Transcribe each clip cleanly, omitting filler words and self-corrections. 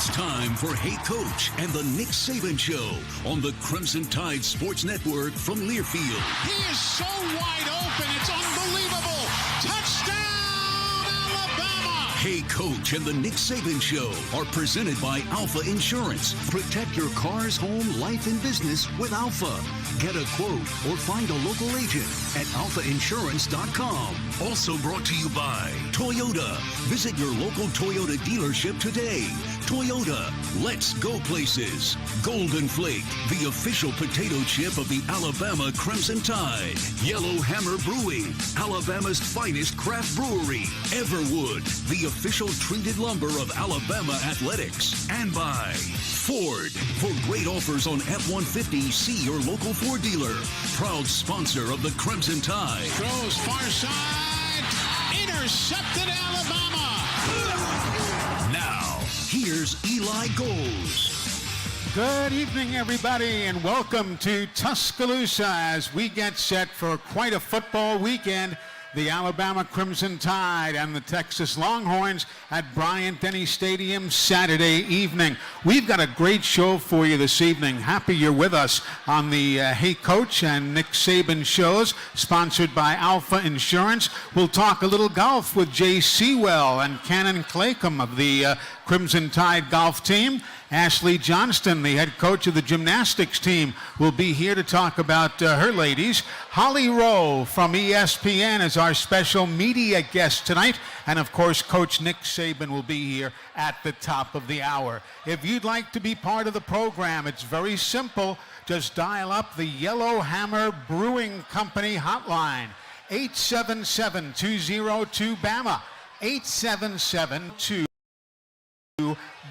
It's time for Hey Coach and the Nick Saban Show on the Crimson Tide Sports Network from Learfield. He is so wide open, it's unbelievable. Touchdown, Alabama! Hey Coach and the Nick Saban Show are presented by Alpha Insurance. Protect your car's home, life, and business with Alpha. Get a quote or find a local agent at alphainsurance.com. Also brought to you by Toyota. Visit your local Toyota dealership today. Toyota, let's go places. Golden Flake, the official potato chip of the Alabama Crimson Tide. Yellow Hammer Brewing, Alabama's finest craft brewery. Everwood, the official treated lumber of Alabama athletics. And by Ford. For great offers on F-150, see your local Ford dealer. Proud sponsor of the Crimson Tide. Throws far side, intercepted Alabama. Now, here's Eli Goals. Good evening, everybody, and welcome to Tuscaloosa as we get set for quite a football weekend. The Alabama Crimson Tide and the Texas Longhorns at Bryant-Denny Stadium Saturday evening. We've got a great show for you this evening. Happy you're with us on the Hey Coach and Nick Saban shows, sponsored by Alpha Insurance. We'll talk a little golf with Jay Seawell and Canon Claycomb of the Crimson Tide golf team. Ashley Johnston, the head coach of the Gymnastics team, will be here to talk about her ladies. Holly Rowe from ESPN is our special media guest tonight. And of course, Coach Nick Saban will be here at the top of the hour. If you'd like to be part of the program, it's very simple. Just dial up the Yellow Hammer Brewing Company hotline, 877-202-BAMA, 877-2.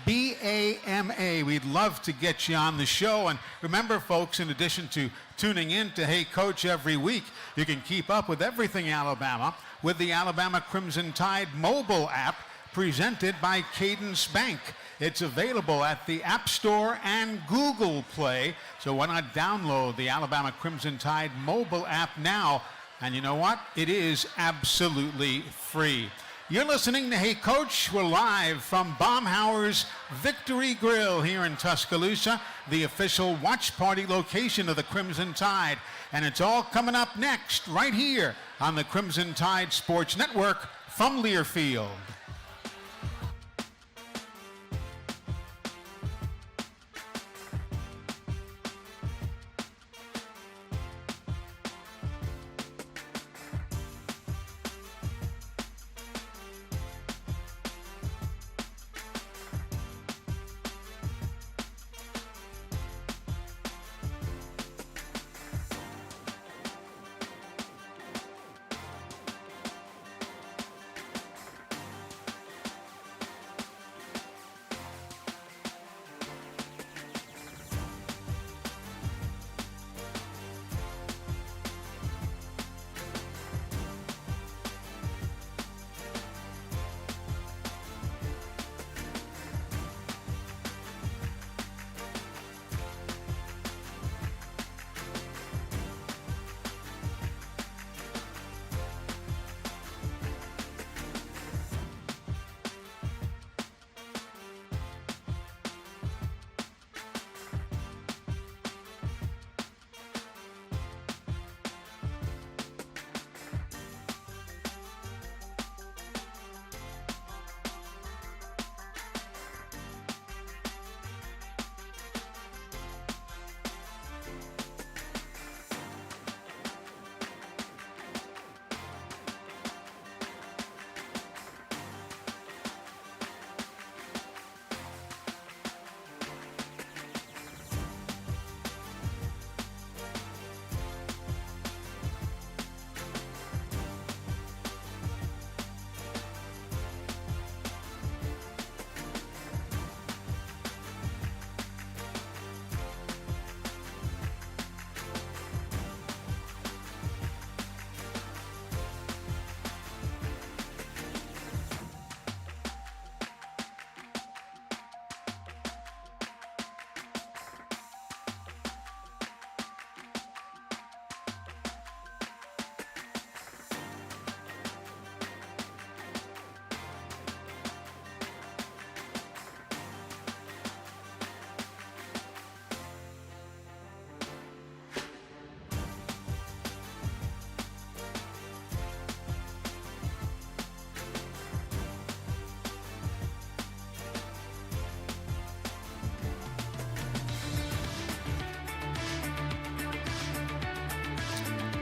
BAMA. We'd love to get you on the show. And remember, folks, in addition to tuning in to Hey Coach every week, you can keep up with everything Alabama with the Alabama Crimson Tide mobile app presented by Cadence Bank. It's available at the App Store and Google Play. So why not download the Alabama Crimson Tide mobile app now? And you know what? It is absolutely free. You're listening to Hey Coach. We're live from Baumhauer's Victory Grill here in Tuscaloosa, the official watch party location of the Crimson Tide. And it's all coming up next right here on the Crimson Tide Sports Network from Learfield.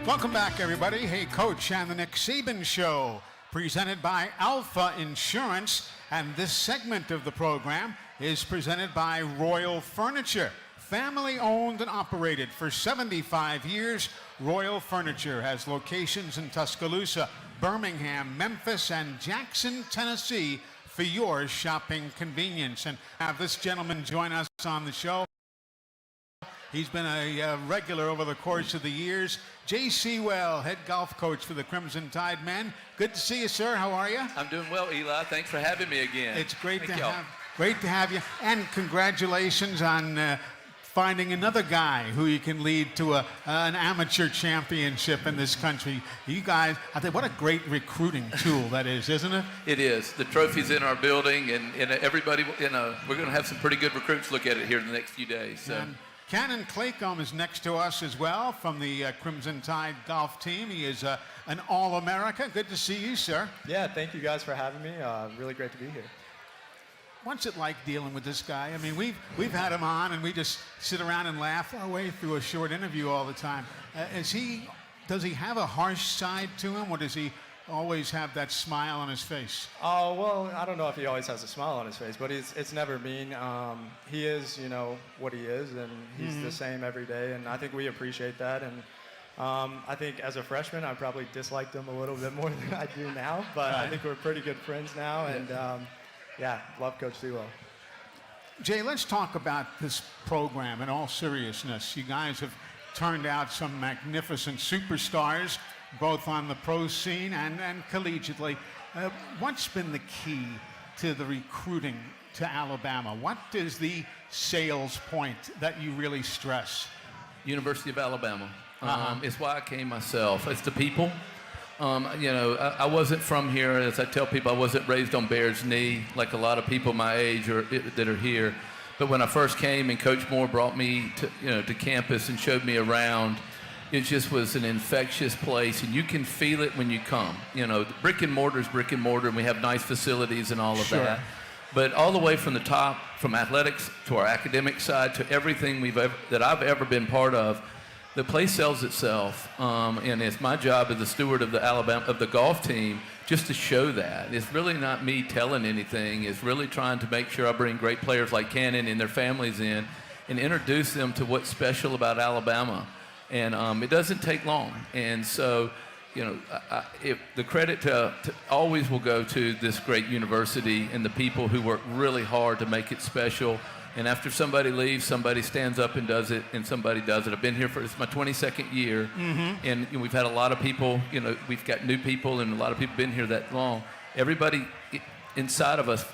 Welcome back, everybody. Hey, Coach, and the Nick Saban Show, presented by Alpha Insurance. And this segment of the program is presented by Royal Furniture. Family owned and operated for 75 years, Royal Furniture has locations in Tuscaloosa, Birmingham, Memphis, and Jackson, Tennessee for your shopping convenience. And have this gentleman join us on the show. He's been a regular over the course of the years. Seawell, head golf coach for the Crimson Tide men. Good to see you, sir. How are you? I'm doing well, Eli. Thanks for having me again. It's great to have you. And congratulations on finding another guy who you can lead to an amateur championship in this country. You guys, I think, what a great recruiting tool that is, isn't it? It is. The trophy's in our building, and everybody, we're going to have some pretty good recruits look at it here in the next few days. So. And Canon Claycomb is next to us as well from the Crimson Tide golf team. He is an All-America. Good to see you, sir. Yeah, thank you guys for having me. Really great to be here. What's it like dealing with this guy? I mean, we've had him on, and we just sit around and laugh our way through a short interview all the time. Does he have a harsh side to him, or does he always have that smile on his face? Oh, well, I don't know if he always has a smile on his face, but it's never mean. He is, what he is, and he's the same every day, and I think we appreciate that. And I think as a freshman, I probably disliked him a little bit more than I do now, but I think we're pretty good friends now, and yeah, love Coach Seawell. Jay, let's talk about this program in all seriousness. You guys have turned out some magnificent superstars, both on the pro scene and collegiately. What's been the key to the recruiting to Alabama? What is the sales point that you really stress? University of Alabama. It's why I came myself. It's the people. I wasn't from here. As I tell people, I wasn't raised on Bear's Knee like a lot of people my age that are here. But when I first came and Coach Moore brought me to campus and showed me around, it just was an infectious place, and you can feel it when you come. Brick and mortar is brick and mortar, and we have nice facilities and all of that. But all the way from the top, from athletics to our academic side to everything that I've ever been part of, the place sells itself, and it's my job as the steward of the golf team just to show that. It's really not me telling anything. It's really trying to make sure I bring great players like Canon and their families in and introduce them to what's special about Alabama. And it doesn't take long. And so, if the credit to always will go to this great university and the people who work really hard to make it special. And after somebody leaves, somebody stands up and does it, and somebody does it. I've been here it's my 22nd year, and we've had a lot of people, we've got new people, and a lot of people been here that long. Everybody inside of us,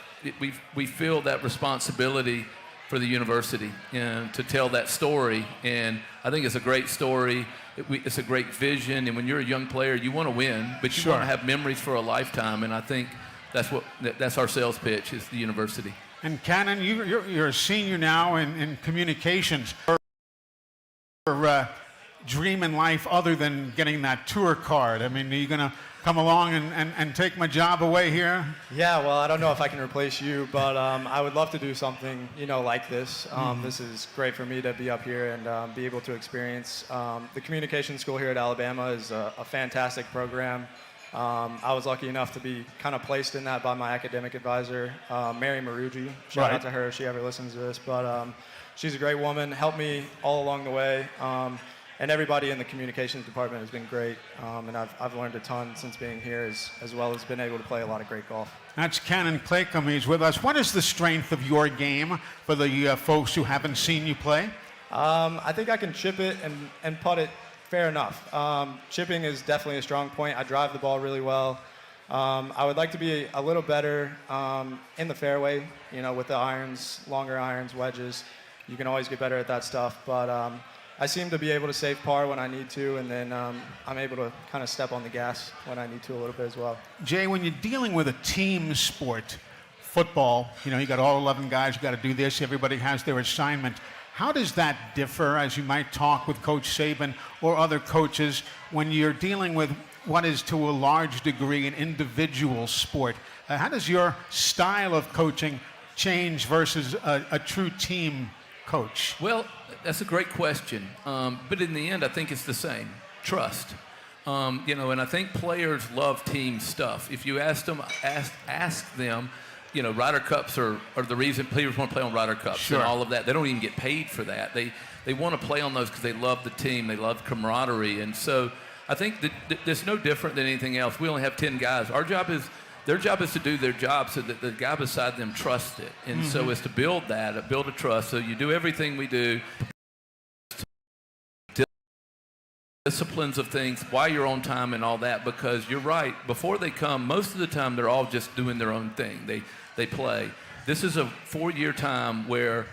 we feel that responsibility for the university and to tell that story. And I think it's a great story. It's a great vision. And when you're a young player, you want to win, but you want to have memories for a lifetime. And I think that's our sales pitch, is the university. And Canon, you're a senior now in communications. Your dream in life other than getting that tour card? I mean, are you going to come along and take my job away here? Yeah, well, I don't know if I can replace you, but I would love to do something, like this. This is great for me to be up here and be able to experience. The communication school here at Alabama is a fantastic program. I was lucky enough to be kind of placed in that by my academic advisor, Mary Marugi. Shout out to her if she ever listens to this. But she's a great woman, helped me all along the way. And everybody in the communications department has been great. And I've learned a ton since being here, as well as been able to play a lot of great golf. That's Canon Claycomb. He's with us. What is the strength of your game for the folks who haven't seen you play? I think I can chip it and putt it fair enough. Chipping is definitely a strong point. I drive the ball really well. I would like to be a little better in the fairway, with the irons, longer irons, wedges. You can always get better at that stuff. But I seem to be able to save par when I need to, and then I'm able to kind of step on the gas when I need to a little bit as well. Jay, when you're dealing with a team sport, football, you got all 11 guys, you got to do this, everybody has their assignment. How does that differ, as you might talk with Coach Saban or other coaches, when you're dealing with what is to a large degree an individual sport? How does your style of coaching change versus a true team coach? Well, that's a great question. But in the end, I think it's the same. trust. And I think players love team stuff. If you ask them, Ryder Cups are the reason players want to play on Ryder Cups and all of that. They don't even get paid for that. They want to play on those because they love the team. They love camaraderie. And so I think that it's no different than anything else. We only have 10 guys. Their job is to do their job so that the guy beside them trusts it. And so it's to build a trust. So you do everything we do, disciplines of things, why you're on time and all that, because you're right. Before they come, most of the time they're all just doing their own thing. They play. This is a 4-year time where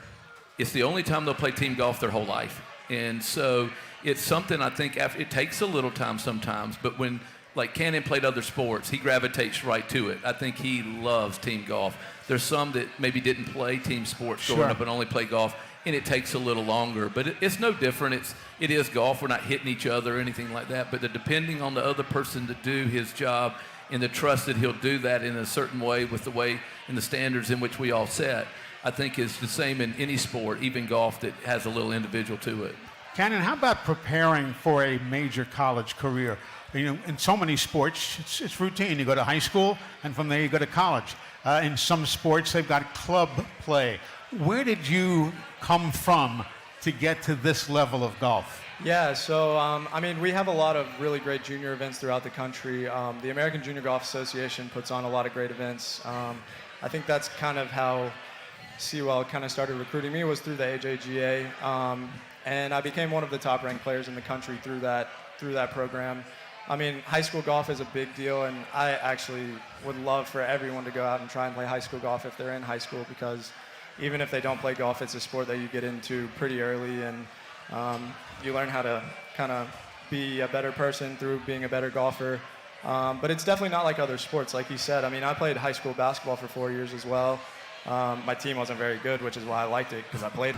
it's the only time they'll play team golf their whole life. And so it's something I think it takes a little time sometimes, but when like Canon played other sports, he gravitates right to it. I think he loves team golf. There's some that maybe didn't play team sports growing up and only play golf, and it takes a little longer. But it's no different. It is golf. We're not hitting each other or anything like that. But depending on the other person to do his job and the trust that he'll do that in a certain way with the way and the standards in which we all set, I think is the same in any sport, even golf, that has a little individual to it. Canon, how about preparing for a major college career? In so many sports, it's routine. You go to high school, and from there you go to college. In some sports, they've got club play. Where did you come from to get to this level of golf? Yeah, so, we have a lot of really great junior events throughout the country. The American Junior Golf Association puts on a lot of great events. I think that's kind of how Seawell kind of started recruiting me, was through the AJGA. And I became one of the top-ranked players in the country through that program. High school golf is a big deal, and I actually would love for everyone to go out and try and play high school golf if they're in high school, because even if they don't play golf, it's a sport that you get into pretty early, and you learn how to kind of be a better person through being a better golfer. But it's definitely not like other sports, like you said. I played high school basketball for 4 years as well. My team wasn't very good, which is why I liked it, because I played.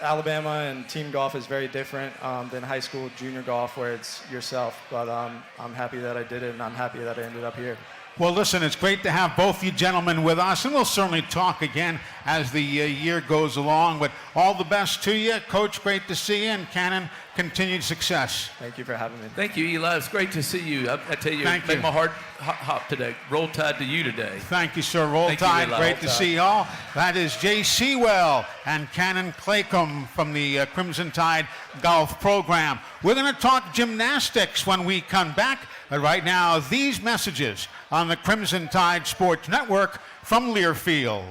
Alabama and team golf is very different than high school junior golf, where it's yourself. But I'm happy that I did it, and I'm happy that I ended up here. Well, listen, it's great to have both you gentlemen with us, and we'll certainly talk again as the year goes along. But all the best to you. Coach, great to see you, and Canon, continued success. Thank you for having me. Thank you, Eli. It's great to see you. I tell you, it made my heart hop today. Roll Tide to you today. Thank you, sir. Roll Tide. Great to see you all. That is Jay Seawell and Canon Claycomb from the Crimson Tide Golf Program. We're going to talk gymnastics when we come back. But right now, these messages on the Crimson Tide Sports Network from Learfield.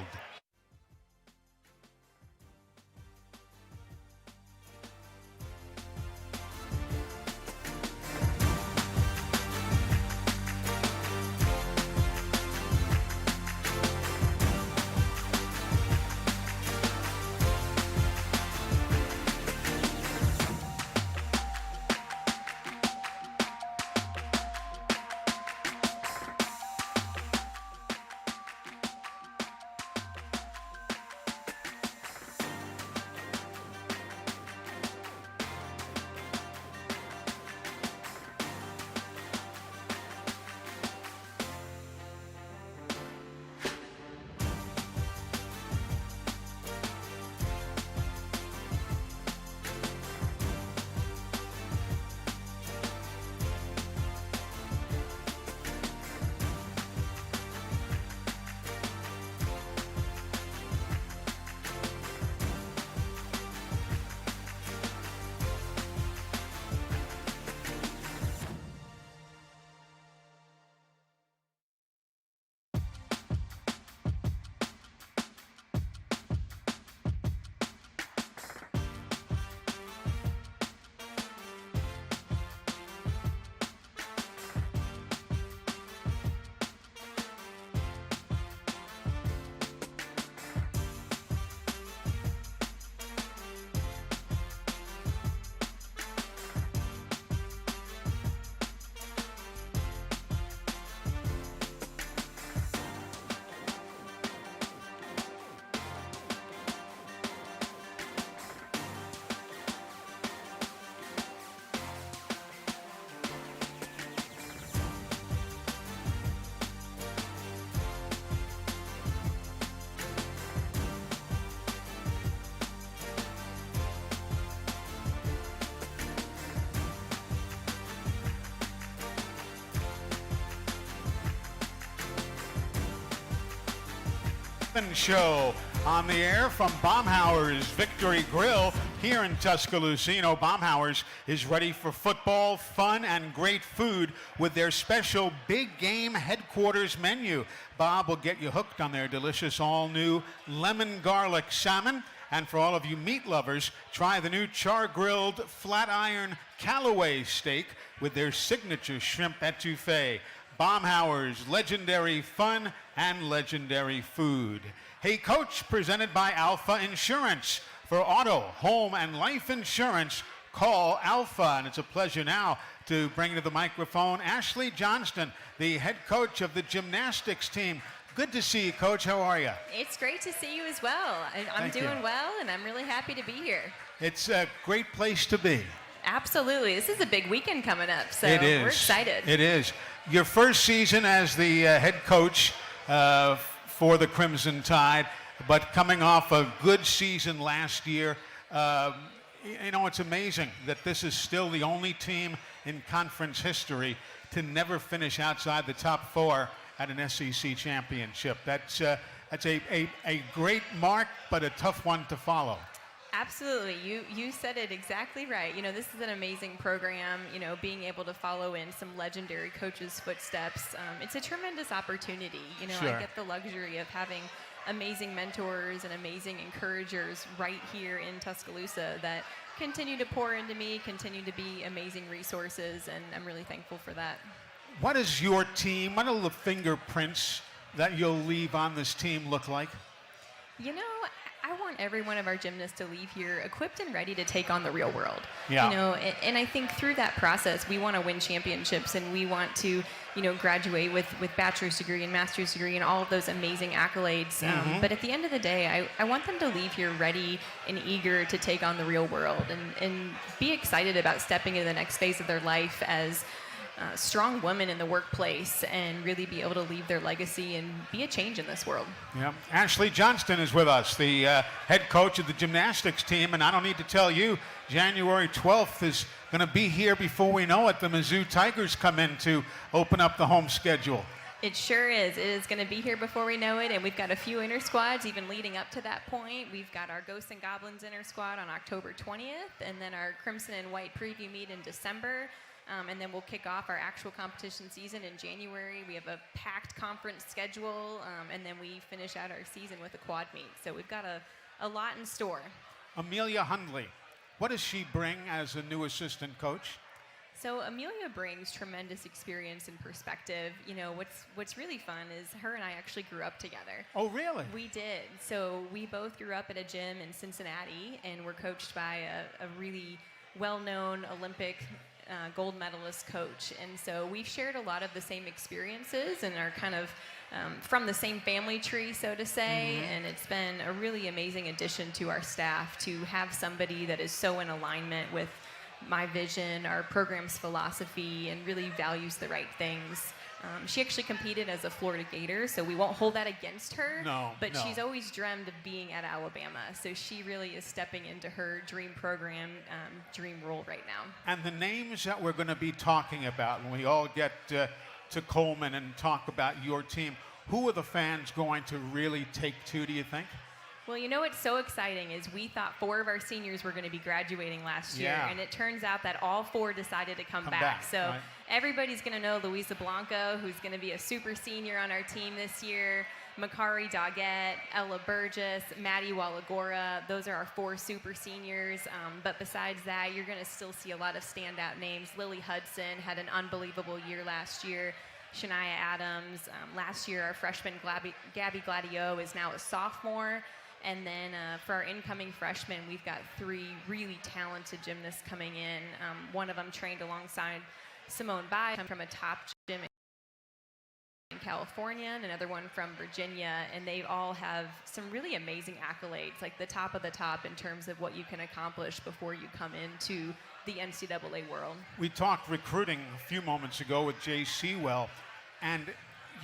Saban Show on the air from Baumhauer's Victory Grill here in Tuscaloosa. You know, Baumhauer's is ready for football, fun, and great food with their special Big Game Headquarters menu. Bob will get you hooked on their delicious all-new lemon garlic salmon. And for all of you meat lovers, try the new char-grilled flat iron Callaway steak with their signature shrimp etouffee. Baumhauer's legendary fun and legendary food. Hey Coach, presented by Alpha Insurance. For auto, home, and life insurance, call Alpha. And it's a pleasure now to bring to the microphone Ashley Johnston, the head coach of the gymnastics team. Good to see you, Coach. How are you? It's great to see you as well. I'm doing well, and I'm really happy to be here. It's a great place to be. Absolutely. This is a big weekend coming up, so It is. we're excited. It is. Your first season as the head coach for the Crimson Tide, but coming off a good season last year. You know, it's amazing that this is still the only team in conference history to never finish outside the top four at an SEC championship. That's a great mark, but a tough one to follow. Absolutely. You said it exactly right. You know, this is an amazing program, you know, being able to follow in some legendary coaches' footsteps. It's a tremendous opportunity. You know, Sure. I get the luxury of having amazing mentors and amazing encouragers right here in Tuscaloosa that continue to pour into me, continue to be amazing resources, and I'm really thankful for that. What is your team, what do the fingerprints that you'll leave on this team look like? You know, I want every one of our gymnasts to leave here equipped and ready to take on the real world. Yeah. You know, and I think through that process, we want to win championships, and we want to, you know, graduate with bachelor's degree and master's degree and all of those amazing accolades. But at the end of the day, I want them to leave here ready and eager to take on the real world and be excited about stepping into the next phase of their life as strong women in the workplace and really be able to leave their legacy and be a change in this world. Yeah. Ashley Johnston is with us, the head coach of the gymnastics team, and I don't need to tell you, January 12th is going to be here before we know it. The Mizzou Tigers come in to open up the home schedule. It sure is. It is going to be here before we know it, and we've got a few inter squads even leading up to that point. We've got our Ghosts and Goblins inter squad on October 20th, and then our Crimson and White preview meet in December. And then we'll kick off our actual competition season in January. We have a packed conference schedule, and then we finish out our season with a quad meet. So we've got a lot in store. Amelia Hundley, what does she bring as a new assistant coach? So Amelia brings tremendous experience and perspective. You know, what's really fun is her and I actually grew up together. Oh, really? We did. So we both grew up at a gym in Cincinnati, and were coached by a really well-known Olympic gold medalist coach. And so we've shared a lot of the same experiences and are kind of from the same family tree, so to say. And it's been a really amazing addition to our staff to have somebody that is so in alignment with my vision, our program's philosophy, and really values the right things. She actually competed as a Florida Gator, so we won't hold that against her. But she's always dreamed of being at Alabama, so she really is stepping into her dream program, dream role right now. And the names that we're going to be talking about when we all get to Coleman and talk about your team, who are the fans going to really take to, do you think? Well, you know what's so exciting is we thought 4 of our seniors were going to be graduating last year, and it turns out that all 4 decided to come back. So right. Everybody's going to know Luisa Blanco, who's going to be a super senior on our team this year, Makari Doggett, Ella Burgess, Maddie Walagora. Those are our 4 super seniors. But besides that, you're going to still see a lot of standout names. Lily Hudson had an unbelievable year last year. Shania Adams. Last year, our freshman Gabby Gladio is now a sophomore. And then for our incoming freshmen, we've got 3 really talented gymnasts coming in. One of them trained alongside Simone Bai from a top gym in California, and another one from Virginia. And they all have some really amazing accolades, like the top of the top in terms of what you can accomplish before you come into the NCAA world. We talked recruiting a few moments ago with Jay Seawell, and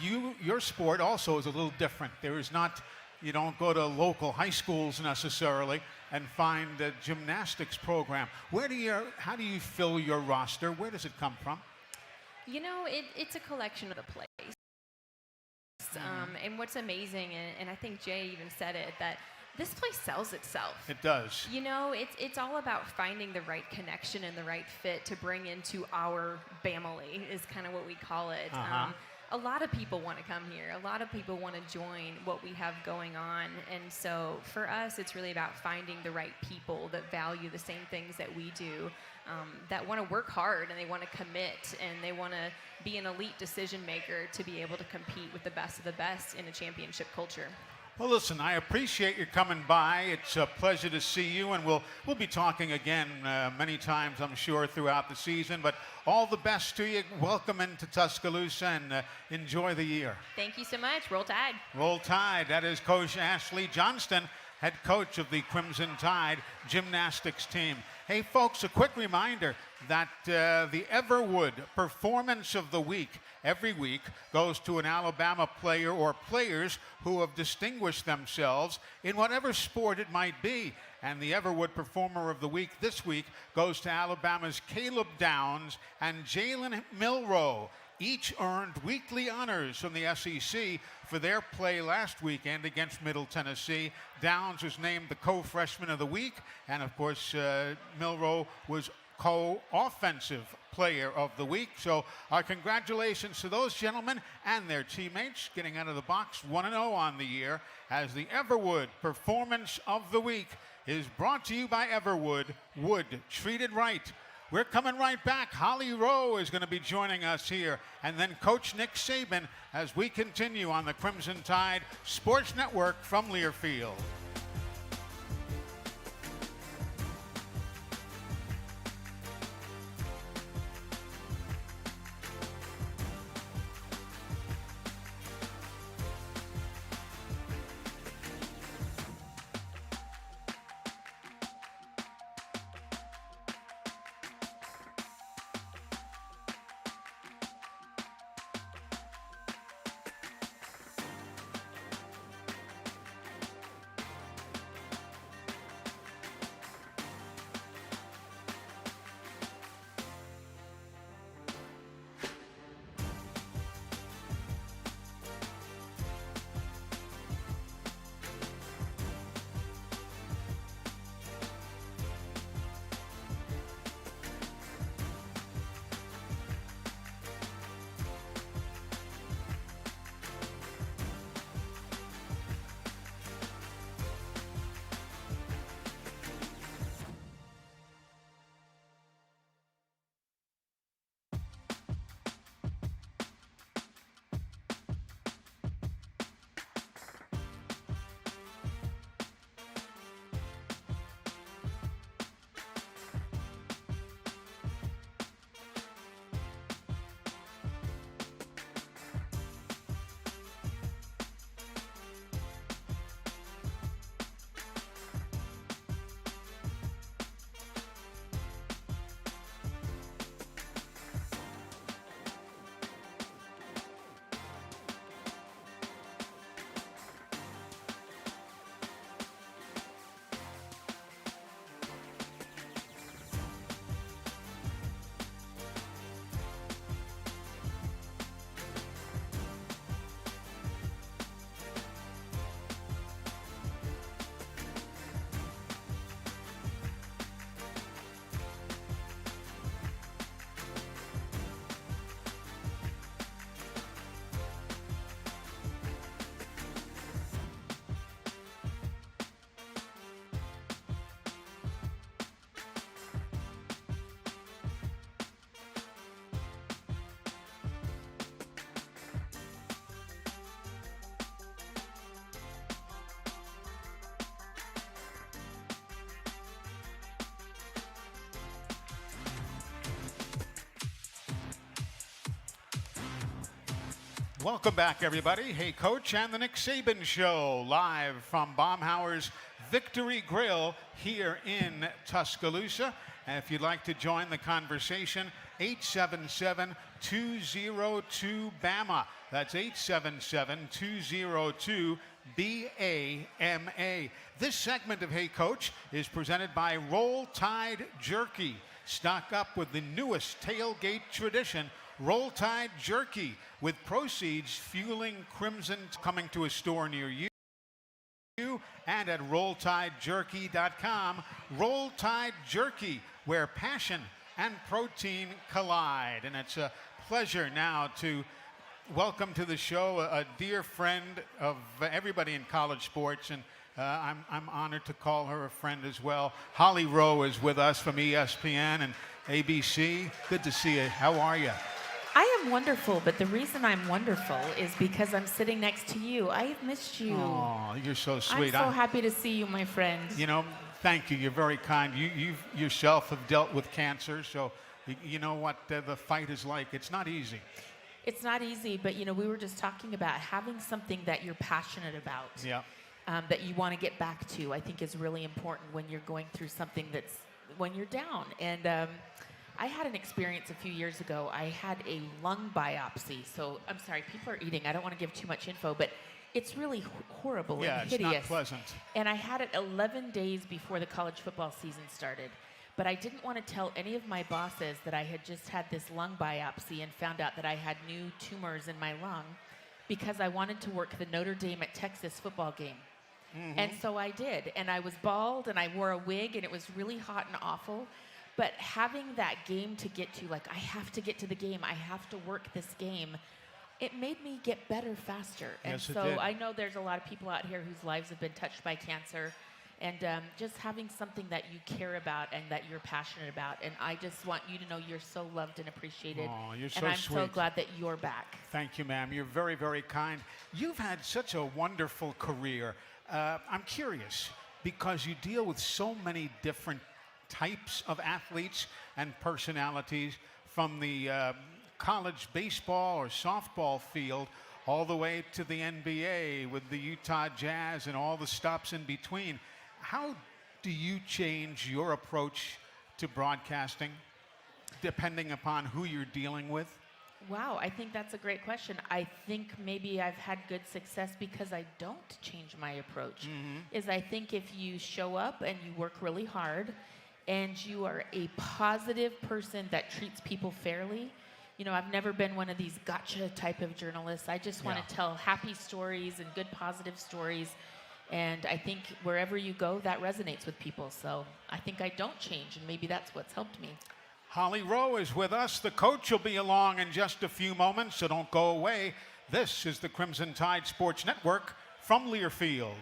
your sport also is a little different. There is not... You don't go to local high schools necessarily and find a gymnastics program. How do you fill your roster? Where does it come from? You know, it's a collection of the place. And what's amazing, and I think Jay even said it, that this place sells itself. It does. You know, it's all about finding the right connection and the right fit to bring into our family is kind of what we call it. A lot of people want to come here. A lot of people want to join what we have going on. And so for us, it's really about finding the right people that value the same things that we do, that want to work hard and they want to commit and they want to be an elite decision maker to be able to compete with the best of the best in a championship culture. Well, listen, I appreciate you coming by. It's a pleasure to see you, and we'll be talking again many times, I'm sure, throughout the season. But all the best to you. Welcome into Tuscaloosa, and enjoy the year. Thank you so much. Roll Tide. Roll Tide. That is Coach Ashley Johnston, head coach of the Crimson Tide gymnastics team. Hey, folks, a quick reminder that the Everwood Performance of the Week every week goes to an Alabama player or players who have distinguished themselves in whatever sport it might be. And the Everwood Performer of the Week this week goes to Alabama's Caleb Downs and Jalen Milroe. Each earned weekly honors from the SEC for their play last weekend against Middle Tennessee. Downs was named the co-freshman of the week, and of course, Milroe was co-offensive player of the week. So our congratulations to those gentlemen and their teammates getting out of the box 1-0 on the year, as the Everwood Performance of the Week is brought to you by Everwood. Wood treated right. We're coming right back. Holly Rowe is going to be joining us here, and then Coach Nick Saban as we continue on the Crimson Tide Sports Network from Learfield. Welcome back, everybody. Hey, Coach, and the Nick Saban Show, live from Baumhauer's Victory Grill here in Tuscaloosa. And if you'd like to join the conversation, 877-202-BAMA. That's 877-202-BAMA. This segment of Hey Coach is presented by Roll Tide Jerky. Stock up with the newest tailgate tradition, Roll Tide Jerky, with proceeds fueling Crimson, coming to a store near you and at RollTideJerky.com. Roll Tide Jerky, where passion and protein collide. And it's a pleasure now to welcome to the show a dear friend of everybody in college sports, and I'm honored to call her a friend as well. Holly Rowe is with us from ESPN and ABC. Good to see you. How are you? I am wonderful, but the reason I'm wonderful is because I'm sitting next to you. I've missed you. Oh, you're so sweet. I'm so happy to see you, my friend. You know, thank you. You're very kind. You yourself have dealt with cancer, so you know what the fight is like. It's not easy. It's not easy, but you know, we were just talking about having something that you're passionate about. Yeah. That you want to get back to, I think is really important when you're going through something when you're down. And I had an experience a few years ago. I had a lung biopsy. So I'm sorry, people are eating. I don't want to give too much info, but it's really horrible and hideous. Yeah, it's not pleasant. And I had it 11 days before the college football season started. But I didn't want to tell any of my bosses that I had just had this lung biopsy and found out that I had new tumors in my lung, because I wanted to work the Notre Dame at Texas football game. Mm-hmm. And so I did. And I was bald and I wore a wig and it was really hot and awful. But having that game to get to, like, I have to get to the game, I have to work this game, it made me get better faster. And yes, so it did. I know there's a lot of people out here whose lives have been touched by cancer. And just having something that you care about and that you're passionate about. And I just want you to know you're so loved and appreciated. Oh, you're so and I'm sweet. so glad that you're back. Thank you, ma'am. You're very, very kind. You've had such a wonderful career. I'm curious, because you deal with so many different types of athletes and personalities, from the college baseball or softball field all the way to the NBA with the Utah Jazz and all the stops in between. How do you change your approach to broadcasting depending upon who you're dealing with? Wow, I think that's a great question. I think maybe I've had good success because I don't change my approach. Mm-hmm. I think if you show up and you work really hard and you are a positive person that treats people fairly, you know, I've never been one of these gotcha type of journalists. I just want to tell happy stories and good positive stories. And I think wherever you go, that resonates with people. So I think I don't change, and maybe that's what's helped me. Holly Rowe is with us. The coach will be along in just a few moments, so don't go away. This is the Crimson Tide Sports Network from Learfield.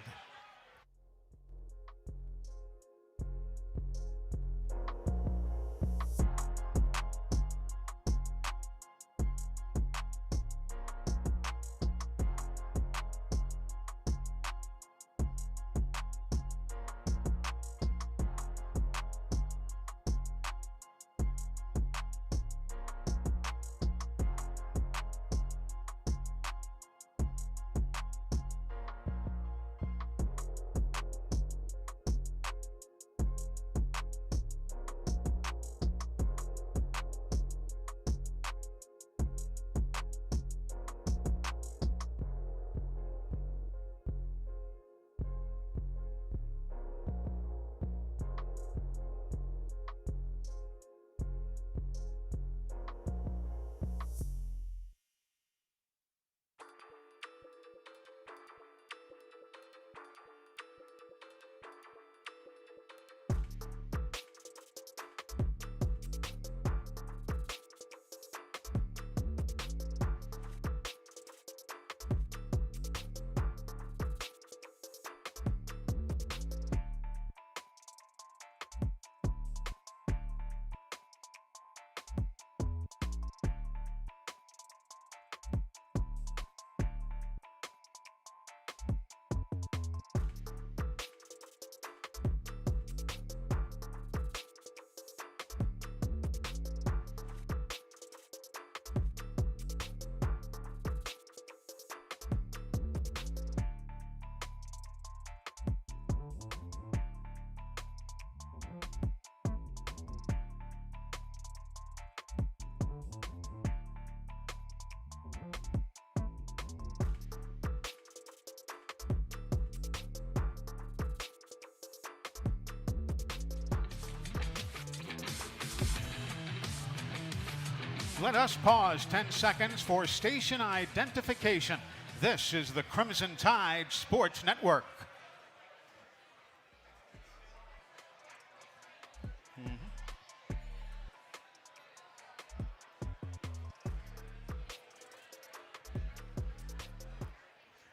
Let us pause 10 seconds for station identification. This is the Crimson Tide Sports Network.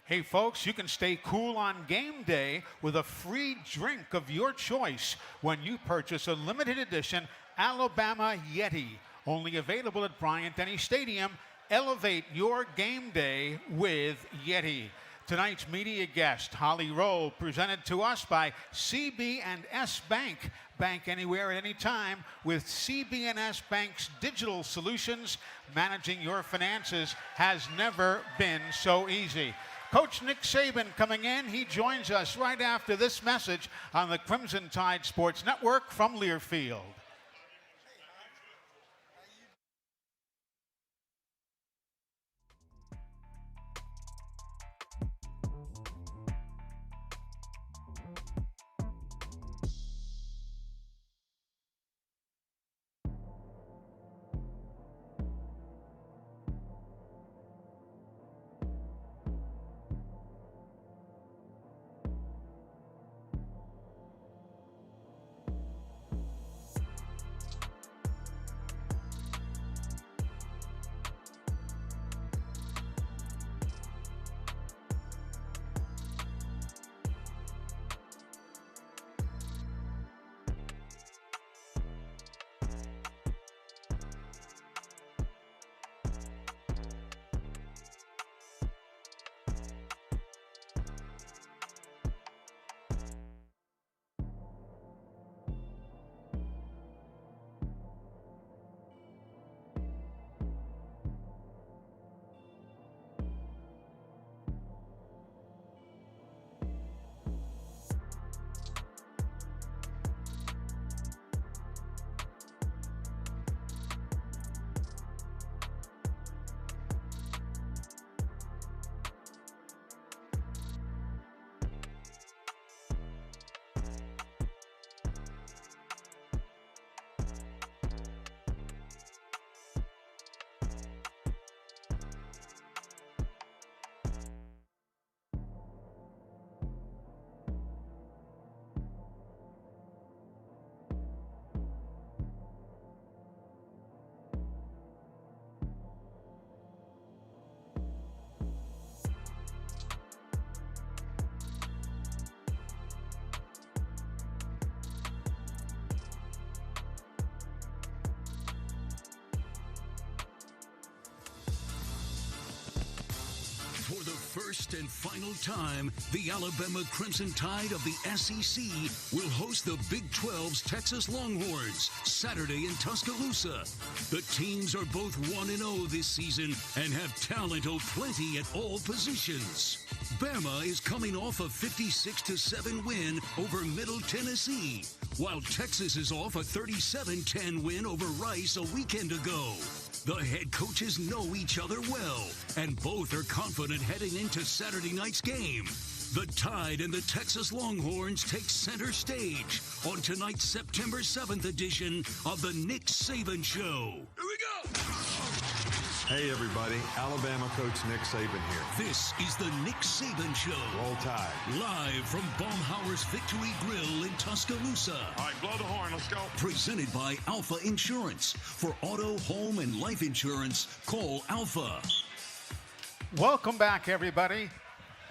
Hey folks, you can stay cool on game day with a free drink of your choice when you purchase a limited edition Alabama Yeti. Only available at Bryant-Denny Stadium. Elevate your game day with Yeti. Tonight's media guest, Holly Rowe, presented to us by CB&S Bank. Bank anywhere at any time with CB&S Bank's digital solutions. Managing your finances has never been so easy. Coach Nick Saban coming in. He joins us right after this message on the Crimson Tide Sports Network from Learfield. For the first and final time, the Alabama Crimson Tide of the SEC will host the Big 12's Texas Longhorns Saturday in Tuscaloosa. The teams are both 1-0 this season and have talent aplenty at all positions. Bama is coming off a 56-7 win over Middle Tennessee, while Texas is off a 37-10 win over Rice a weekend ago. The head coaches know each other well, and both are confident heading into Saturday night's game. The Tide and the Texas Longhorns take center stage on tonight's September 7th edition of the Nick Saban Show. Here we go! Hey everybody, Alabama coach Nick Saban here. This is the Nick Saban Show. Roll Tide. Live from Baumhauer's Victory Grill in Tuscaloosa. All right, blow the horn, let's go. Presented by Alpha Insurance. For auto, home, and life insurance, call Alpha. Welcome back, everybody.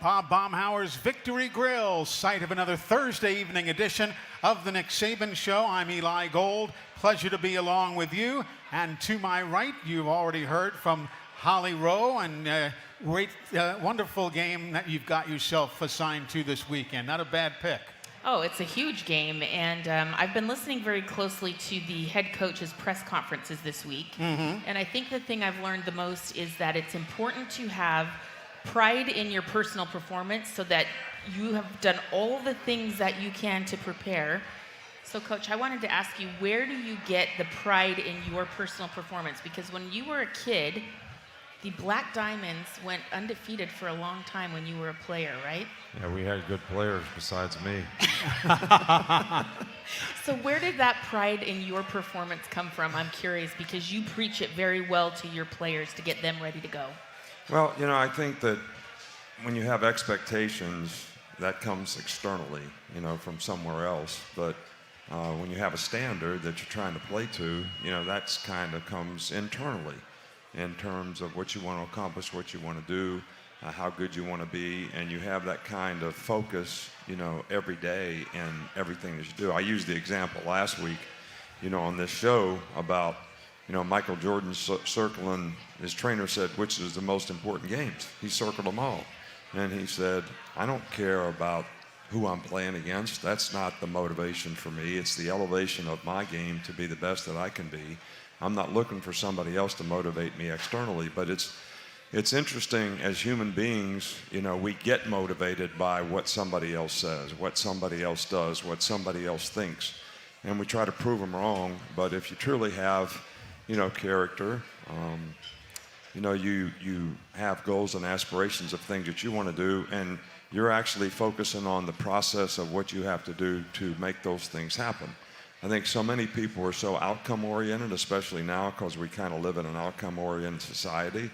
Bob Baumhauer's Victory Grill, site of another Thursday evening edition of the Nick Saban Show. I'm Eli Gold. Pleasure to be along with you. And to my right, you've already heard from Holly Rowe, and great, wonderful game that you've got yourself assigned to this weekend. Not a bad pick. Oh, it's a huge game, and I've been listening very closely to the head coach's press conferences this week. And I think the thing I've learned the most is that it's important to have pride in your personal performance so that you have done all the things that you can to prepare. So, Coach, I wanted to ask you, where do you get the pride in your personal performance? Because when you were a kid, the Black Diamonds went undefeated for a long time when you were a player, right? Yeah, we had good players besides me. So where did that pride in your performance come from? I'm curious, because you preach it very well to your players to get them ready to go. Well, I think that when you have expectations, that comes externally, from somewhere else. But when you have a standard that you're trying to play to, that's kind of comes internally in terms of what you want to accomplish, what you want to do, how good you want to be, and you have that kind of focus, every day in everything that you do. I used the example last week, on this show about, Michael Jordan circling, his trainer said, which is the most important games. He circled them all. And he said, I don't care about who I'm playing against. That's not the motivation for me. It's the elevation of my game to be the best that I can be. I'm not looking for somebody else to motivate me externally, but it's interesting as human beings, we get motivated by what somebody else says, what somebody else does, what somebody else thinks, and we try to prove them wrong. But if you truly have, character, you have goals and aspirations of things that you want to do, and you're actually focusing on the process of what you have to do to make those things happen. I think so many people are so outcome-oriented, especially now because we kind of live in an outcome-oriented society.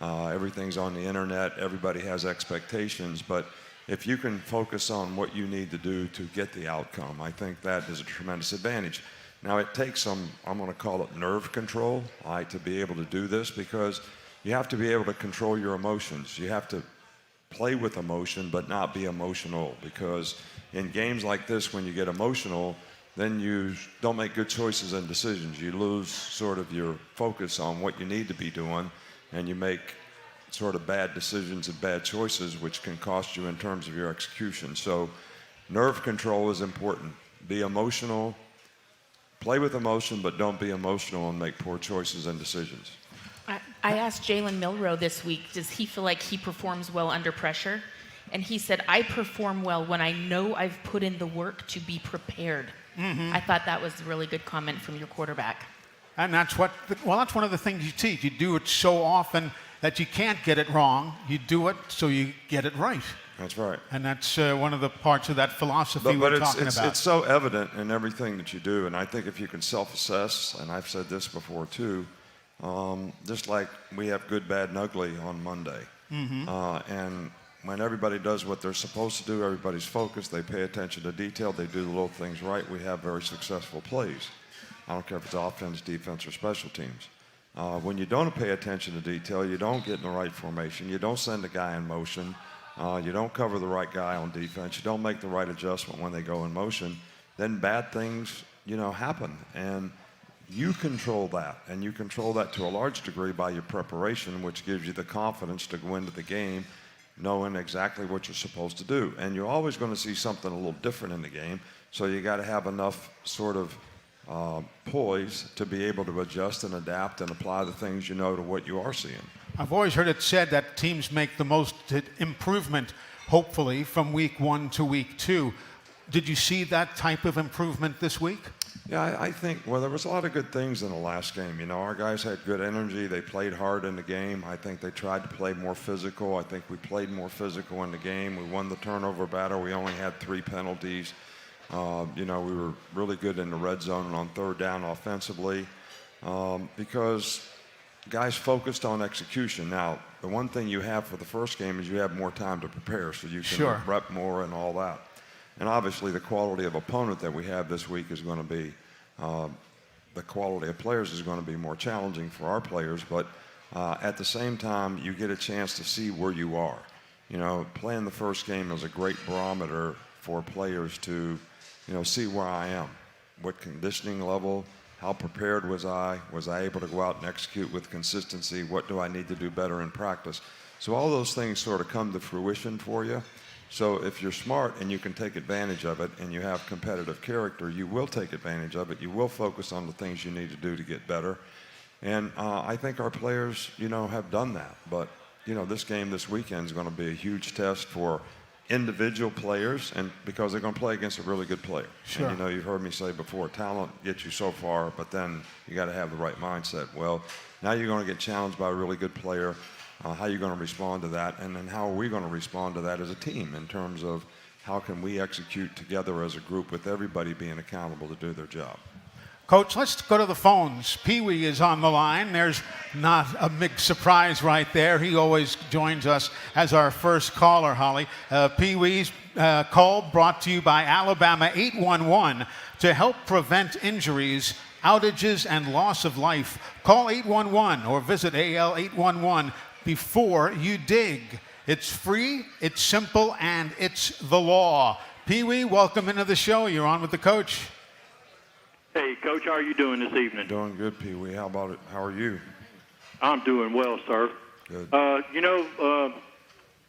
Everything's on the internet. Everybody has expectations. But if you can focus on what you need to do to get the outcome, I think that is a tremendous advantage. Now, it takes some, I'm going to call it nerve control, to be able to do this, because you have to be able to control your emotions. You have to play with emotion, but not be emotional, because in games like this, when you get emotional, then you don't make good choices and decisions. You lose sort of your focus on what you need to be doing, and you make sort of bad decisions and bad choices, which can cost you in terms of your execution. So nerve control is important. Be emotional, play with emotion, but don't be emotional and make poor choices and decisions. I asked Jalen Milroe this week, does he feel like he performs well under pressure? And he said, I perform well when I know I've put in the work to be prepared. Mm-hmm. I thought that was a really good comment from your quarterback. And that's that's one of the things you teach. You do it so often that you can't get it wrong. You do it so you get it right. That's right. And that's one of the parts of that philosophy we're talking about. It's so evident in everything that you do, and I think if you can self-assess, and I've said this before too, just like we have good, bad, and ugly on Monday. Mm-hmm. And when everybody does what they're supposed to do, everybody's focused, they pay attention to detail, they do the little things right, we have very successful plays. I don't care if it's offense, defense, or special teams. When you don't pay attention to detail, you don't get in the right formation, you don't send a guy in motion, you don't cover the right guy on defense, you don't make the right adjustment when they go in motion, then bad things, happen. And you control that, and you control that to a large degree by your preparation, which gives you the confidence to go into the game knowing exactly what you're supposed to do. And you're always going to see something a little different in the game, so you got to have enough sort of poise to be able to adjust and adapt and apply the things to what you are seeing. I've always heard it said that teams make the most improvement, hopefully, from week 1 to week 2. Did you see that type of improvement this week? Yeah, I think, there was a lot of good things in the last game. Our guys had good energy. They played hard in the game. I think they tried to play more physical. I think we played more physical in the game. We won the turnover battle. We only had 3 penalties. We were really good in the red zone and on third down offensively because guys focused on execution. Now, the one thing you have for the first game is you have more time to prepare, so you can rep more and all that. And obviously the quality of opponent that we have this week is going to be, the quality of players is going to be more challenging for our players, but at the same time, you get a chance to see where you are. Playing the first game is a great barometer for players to, see where I am, what conditioning level, how prepared was I able to go out and execute with consistency, what do I need to do better in practice. So all those things sort of come to fruition for you. So if you're smart and you can take advantage of it and you have competitive character, you will take advantage of it. You will focus on the things you need to do to get better. And I think our players, have done that. But, this game this weekend is going to be a huge test for individual players, and because they're going to play against a really good player. Sure. And you've heard me say before, talent gets you so far, but then you got to have the right mindset. Well, now you're going to get challenged by a really good player. How are you going to respond to that? And then how are we going to respond to that as a team in terms of how can we execute together as a group with everybody being accountable to do their job. Coach, let's go to the phones. Pee-wee is on the line. There's not a big surprise right there. He always joins us as our first caller, Holly. Pee-wee's call brought to you by Alabama 811 to help prevent injuries, outages, and loss of life. Call 811 or visit AL811 before you dig. It's free, it's simple, and it's the law. Pee-wee, welcome into the show. You're on with the coach. Hey, Coach, how are you doing this evening? Doing good, Pee-wee. How about it? How are you? I'm doing well, sir. Good. The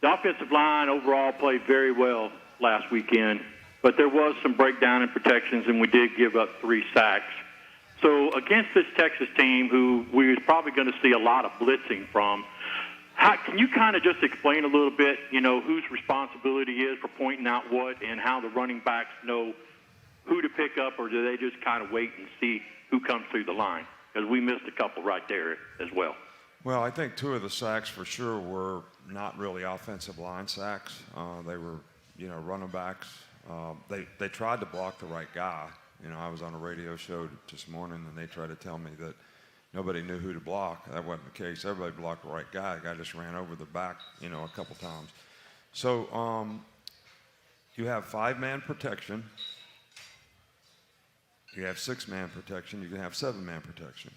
offensive line overall played very well last weekend, but there was some breakdown in protections, and we did give up 3 sacks. So against this Texas team, who we was probably going to see a lot of blitzing from, can you kind of just explain a little bit, whose responsibility is for pointing out what and how the running backs know who to pick up, or do they just kind of wait and see who comes through the line? Because we missed a couple right there as well. Well, I think 2 of the sacks for sure were not really offensive line sacks. They were, running backs. They tried to block the right guy. I was on a radio show this morning, and they tried to tell me that nobody knew who to block. That wasn't the case. Everybody blocked the right guy. The guy just ran over the back, a couple times. So you have 5-man protection. You have 6-man protection. You can have 7-man protection.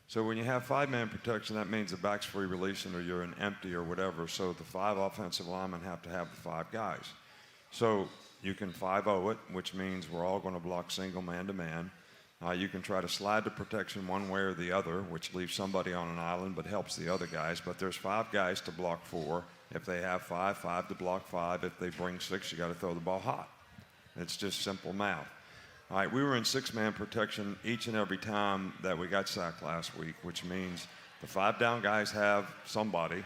So when you have 5-man protection, that means the back's free releasing or you're in empty or whatever. So the 5 offensive linemen have to have the 5 guys. So you can 5-0 it, which means we're all going to block single man-to-man. You can try to slide the protection one way or the other, which leaves somebody on an island but helps the other guys. But there's 5 guys to block 4. If they have 5, 5 to block 5. If they bring 6, you got to throw the ball hot. It's just simple math. All right, we were in 6-man protection each and every time that we got sacked last week, which means the 5 down guys have somebody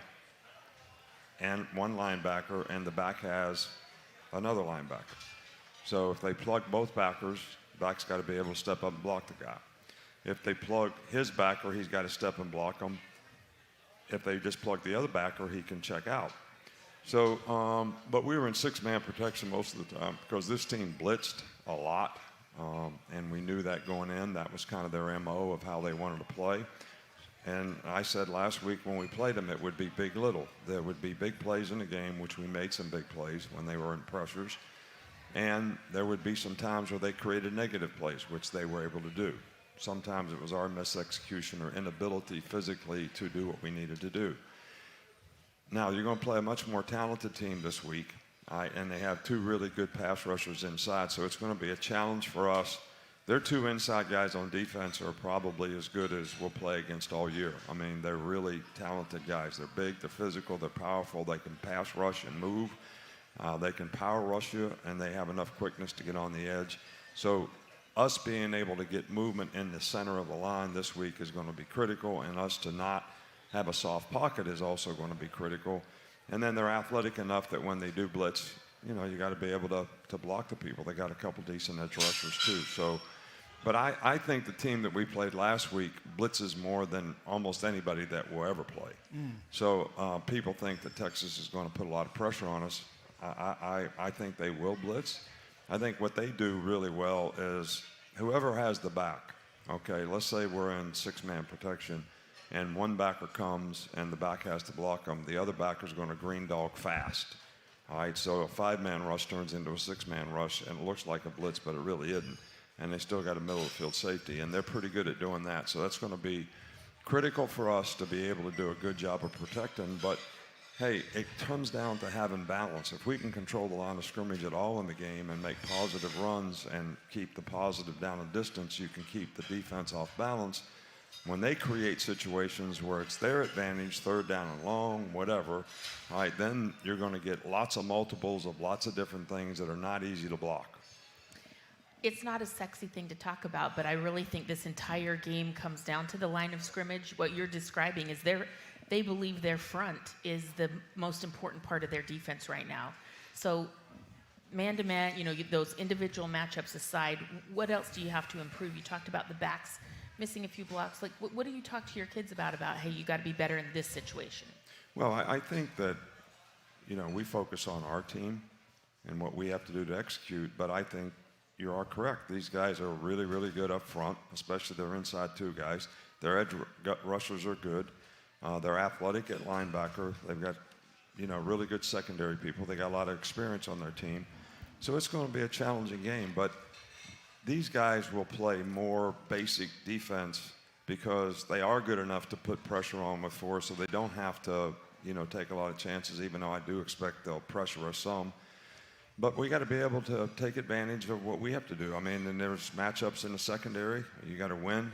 and 1 linebacker, and the back has another linebacker. So if they plug both backers, the back's got to be able to step up and block the guy. If they plug his backer, he's got to step and block him. If they just plug the other backer, he can check out. So, but we were in 6-man protection most of the time because this team blitzed a lot. And we knew that going in. That was kind of their MO of how they wanted to play. And I said last week when we played them, it would be big little. There would be big plays in the game, which we made some big plays when they were in pressures. And there would be some times where they created negative plays, which they were able to do. Sometimes it was our misexecution or inability physically to do what we needed to do. Now, you're going to play a much more talented team this week. And they have 2 really good pass rushers inside, so it's going to be a challenge for us. Their 2 inside guys on defense are probably as good as we'll play against all year. I mean, they're really talented guys. They're big, they're physical, they're powerful. They can pass rush and move. They can power rush you, and they have enough quickness to get on the edge. So us being able to get movement in the center of the line this week is going to be critical, and us to not have a soft pocket is also going to be critical. And then they're athletic enough that when they do blitz, you got to be able to block the people. They got a couple decent edge rushers too. So, but I think the team that we played last week blitzes more than almost anybody that will ever play. So people think that Texas is going to put a lot of pressure on us. I think they will blitz. I think what they do really well is whoever has the back, okay, let's say we're in 6-man protection, and 1 backer comes and the back has to block them, the other backer's going to green dog fast. All right, so a 5-man rush turns into a 6-man rush, and it looks like a blitz, but it really isn't. And they still got a middle of the field safety, and they're pretty good at doing that. So that's going to be critical for us to be able to do a good job of protecting. But, hey, it comes down to having balance. If we can control the line of scrimmage at all in the game and make positive runs and keep the positive down a distance, you can keep the defense off balance. When they create situations where it's their advantage, 3rd down and long, whatever, all right, then you're going to get lots of multiples of lots of different things that are not easy to block. It's not a sexy thing to talk about, but I really think this entire game comes down to the line of scrimmage. What you're describing is they believe their front is the most important part of their defense right now. So man-to-man, those individual matchups aside, what else do you have to improve? You talked about the backs missing a few blocks. Like, what do you talk to your kids about, hey, you got to be better in this situation? Well, I think that, we focus on our team. and what we have to do to execute. But I think you are correct. These guys are really, really good up front, especially their inside two guys. Their edge rushers are good. They're athletic at linebacker. They've got, really good secondary people. They got a lot of experience on their team. So it's going to be a challenging game. But these guys will play more basic defense because they are good enough to put pressure on with force, so they don't have to, take a lot of chances, even though I do expect they'll pressure us some. But we got to be able to take advantage of what we have to do. I mean, and there's matchups in the secondary. You got to win.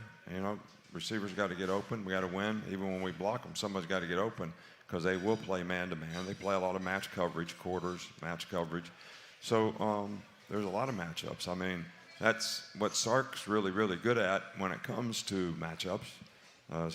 Receivers got to get open. We got to win. Even when we block them, somebody's got to get open because they will play man-to-man. They play a lot of match coverage, quarters, match coverage. So there's a lot of matchups. I mean, that's what Sark's really, really good at when it comes to matchups.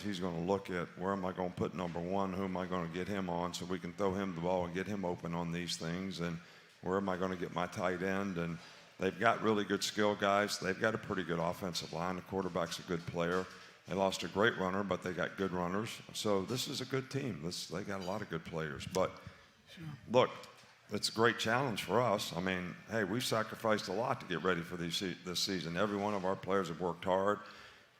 He's going to look at where am I going to put number one, who am I going to get him on so we can throw him the ball and get him open on these things, and where am I going to get my tight end. And they've got really good skill guys. They've got a pretty good offensive line. The quarterback's a good player. They lost a great runner, but they got good runners. So this is a good team. They got a lot of good players. But look, it's a great challenge for us. I mean, hey, we've sacrificed a lot to get ready for this season. Every one of our players have worked hard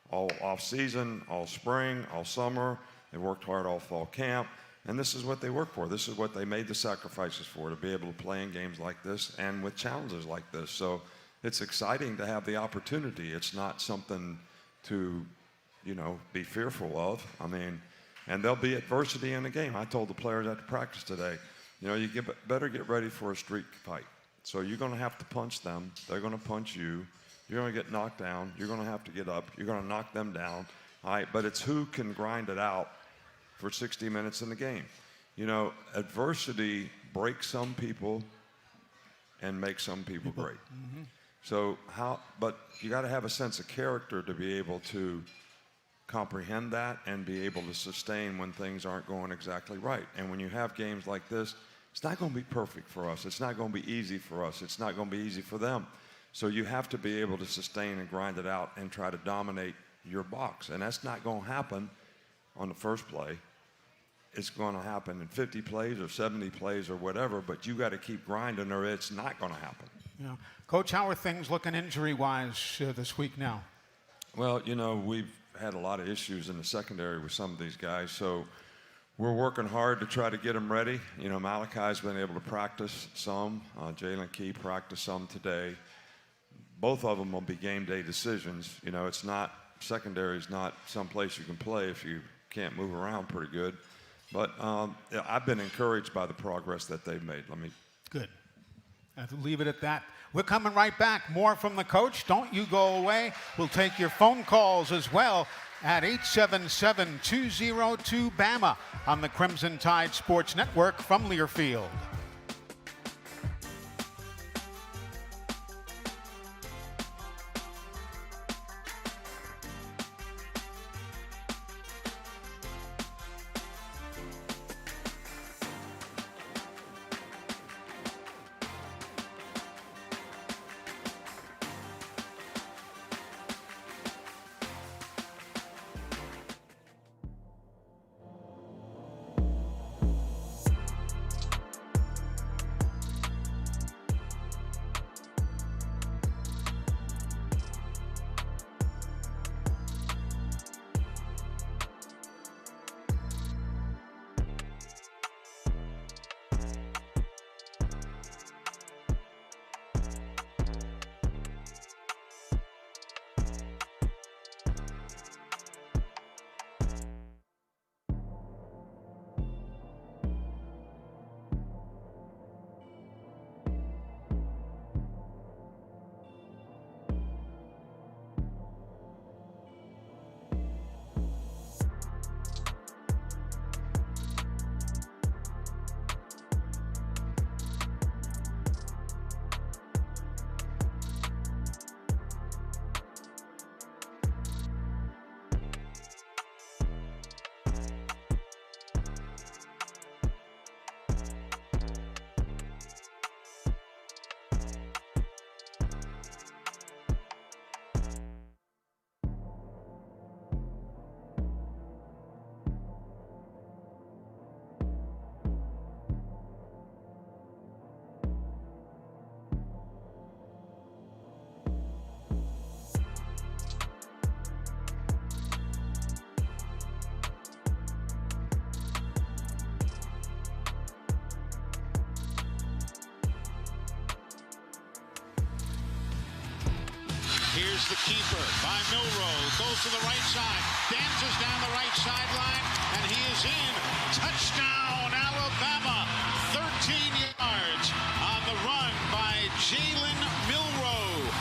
all off-season, all spring, all summer. They worked hard all fall camp. And this is what they work for. This is what they made the sacrifices for, to be able to play in games like this and with challenges like this. So it's exciting to have the opportunity. It's not something to, be fearful of. I mean, and there'll be adversity in the game. I told the players after practice today, better get ready for a street fight. So you're going to have to punch them. They're going to punch you. You're going to get knocked down. You're going to have to get up. You're going to knock them down. All right, but it's who can grind it out for 60 minutes in the game. Adversity breaks some people and makes some people great. Mm-hmm. So but you got to have a sense of character to be able to comprehend that and be able to sustain when things aren't going exactly right. And when you have games like this, it's not going to be perfect for us. It's not going to be easy for us. It's not going to be easy for them. So you have to be able to sustain and grind it out and try to dominate your box. And that's not going to happen on the first play. It's going to happen in 50 plays or 70 plays or whatever, but you got to keep grinding or it's not going to happen. Yeah. Coach, how are things looking injury-wise this week now? Well, we've had a lot of issues in the secondary with some of these guys, so we're working hard to try to get them ready. Malachi's been able to practice some. Jalen Key practiced some today. Both of them will be game day decisions. It's not, secondary is not some place you can play if you can't move around pretty good. But I've been encouraged by the progress that they've made. Good. I'll leave it at that. We're coming right back. More from the coach. Don't you go away. We'll take your phone calls as well at 877-202-BAMA on the Crimson Tide Sports Network from Learfield. the keeper by Milrowe. Goes to the right side. Dances down the right sideline. And he is in. Touchdown, Alabama. 13 yards on the run by Jalen Milrowe.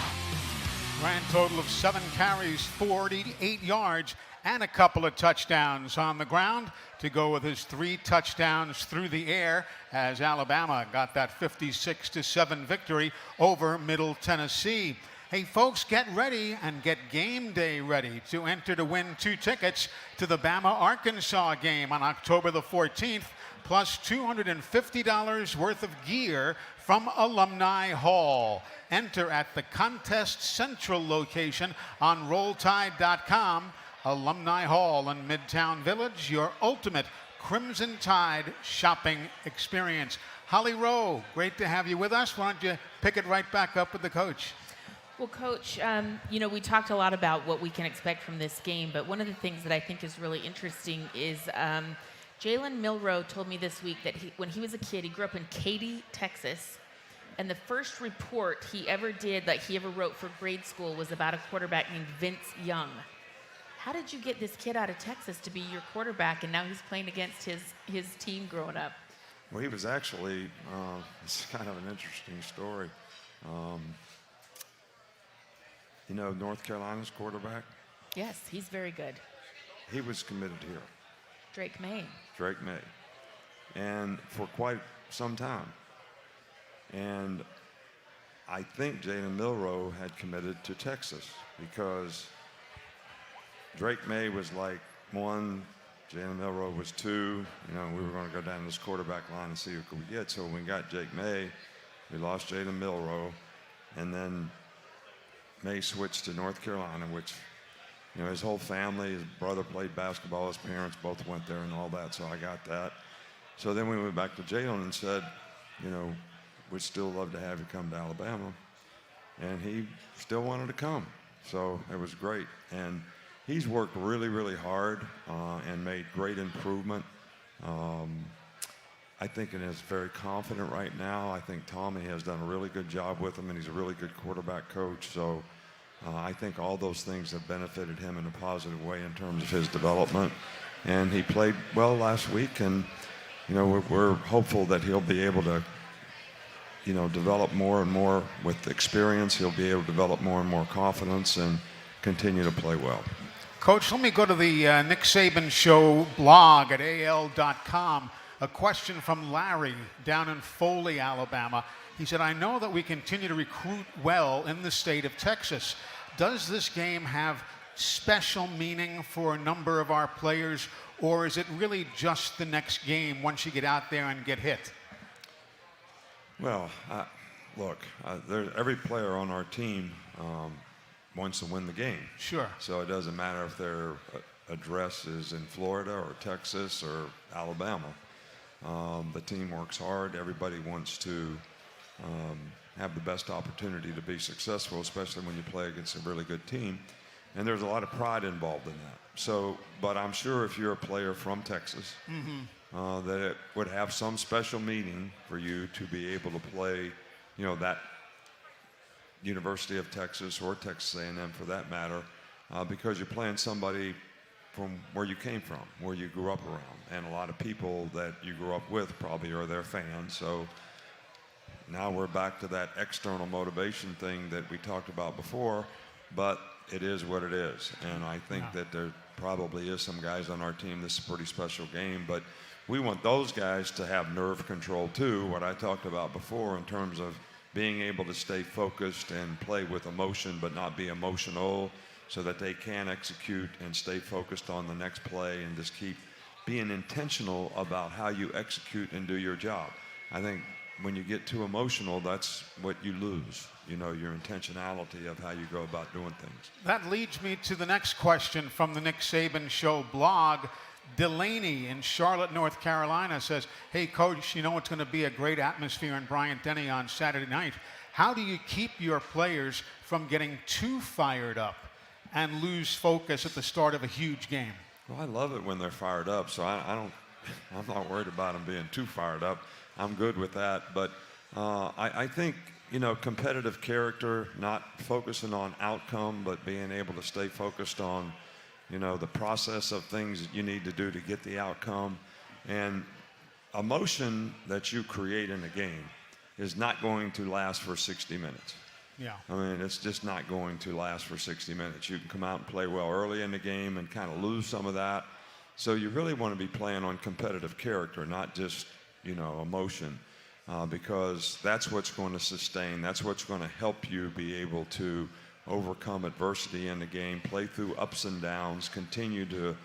Grand total of 7 carries, 48 yards, and a couple of touchdowns on the ground to go with his 3 touchdowns through the air as Alabama got that 56-7 victory over Middle Tennessee. Hey, folks, get ready and get game day ready to enter to win 2 tickets to the Bama-Arkansas game on October the 14th, plus $250 worth of gear from Alumni Hall. Enter at the Contest Central location on RollTide.com. Alumni Hall in Midtown Village, your ultimate Crimson Tide shopping experience. Holly Rowe, great to have you with us. Why don't you pick it right back up with the coach? Well, Coach, you know, we talked a lot about what we can expect from this game, but one of the things that I think is really interesting is Jalen Milrowe told me this week that when he was a kid, he grew up in Katy, Texas, and the first report he ever did, that he ever wrote for grade school, was about a quarterback named Vince Young. How did you get this kid out of Texas to be your quarterback, and now he's playing against his team growing up? Well, he was actually, it's kind of an interesting story. You know North Carolina's quarterback? Yes, he's very good. He was committed here. Drake May. Drake May. And for quite some time. And I think Jalen Milrowe had committed to Texas because Drake May was like 1, Jalen Milrowe was 2. You know, we were going to go down this quarterback line and see who could we get. So when we got Drake May, we lost Jalen Milrowe, and then May switched to North Carolina, which, you know, his whole family, his brother played basketball, his parents both went there and all that, so I got that. So then we went back to Jalen and said, you know, we'd still love to have you come to Alabama. And he still wanted to come, so it was great. And he's worked really, really hard and made great improvement. I think he is very confident right now. I think Tommy has done a really good job with him, and he's a really good quarterback coach. So I think all those things have benefited him in a positive way in terms of his development. And he played well last week, and you know, we're hopeful that he'll be able to, you know, develop more and more with experience. He'll be able to develop more and more confidence and continue to play well. Coach, let me go to the Nick Saban Show blog at al.com. A question from Larry down in Foley, Alabama. He said, I know that we continue to recruit well in the state of Texas. Does this game have special meaning for a number of our players, or is it really just the next game once you get out there and get hit? Well, look, every player on our team wants to win the game. Sure. So it doesn't matter if their address is in Florida or Texas or Alabama. The team works hard. Everybody wants to have the best opportunity to be successful, especially when you play against a really good team. And there's a lot of pride involved in that. So, but I'm sure if you're a player from Texas, that it would have some special meaning for you to be able to play, you know, that University of Texas or Texas A&M for that matter, because you're playing somebody from where you came from, where you grew up around. And a lot of people that you grew up with probably are their fans. So now we're back to that external motivation thing that we talked about before, but it is what it is. And I think that there probably is some guys on our team, this is a pretty special game, but we want those guys to have nerve control too, what I talked about before in terms of being able to stay focused and play with emotion but not be emotional, so that they can execute and stay focused on the next play and just keep being intentional about how you execute and do your job. I think when you get too emotional, that's what you lose, you know, your intentionality of how you go about doing things. That leads me to the next question from the Nick Saban Show blog. Delaney in Charlotte, North Carolina says, hey, Coach, you know it's going to be a great atmosphere in Bryant-Denny on Saturday night. How do you keep your players from getting too fired up and lose focus at the start of a huge game? Well, I love it when they're fired up, so I'm not worried about them being too fired up. I'm good with that, but I think competitive character, not focusing on outcome, but being able to stay focused on, the process of things that you need to do to get the outcome. And emotion that you create in a game is not going to last for 60 minutes. Yeah. I mean, it's just not going to last for 60 minutes. You can come out and play well early in the game and kind of lose some of that. So you really want to be playing on competitive character, not just, emotion, because that's what's going to sustain, that's what's going to help you be able to overcome adversity in the game, play through ups and downs, continue to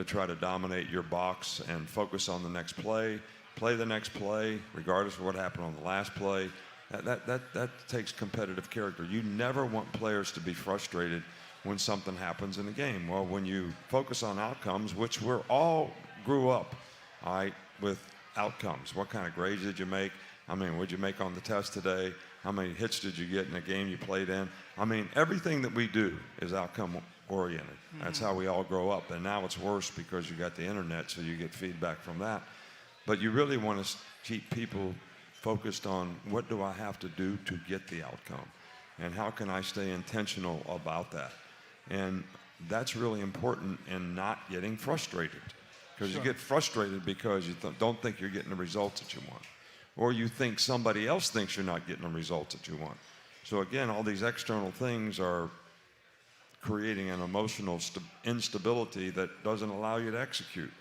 try to dominate your box and focus on the next play the next play, regardless of what happened on the last play. That takes competitive character. You never want players to be frustrated when something happens in the game. Well, when you focus on outcomes, which we're all grew up, all right, with outcomes. What kind of grades did you make? I mean, what'd you make on the test today? How many hits did you get in the game you played in? I mean, everything that we do is outcome oriented. Mm-hmm. That's how we all grow up. And now it's worse because you got the internet, so you get feedback from that. But you really want to keep people focused on what do I have to do to get the outcome? And how can I stay intentional about that? And that's really important in not getting frustrated. Because you get frustrated because you don't think you're getting the results that you want. Or you think somebody else thinks you're not getting the results that you want. So again, all these external things are creating an emotional instability that doesn't allow you to execute.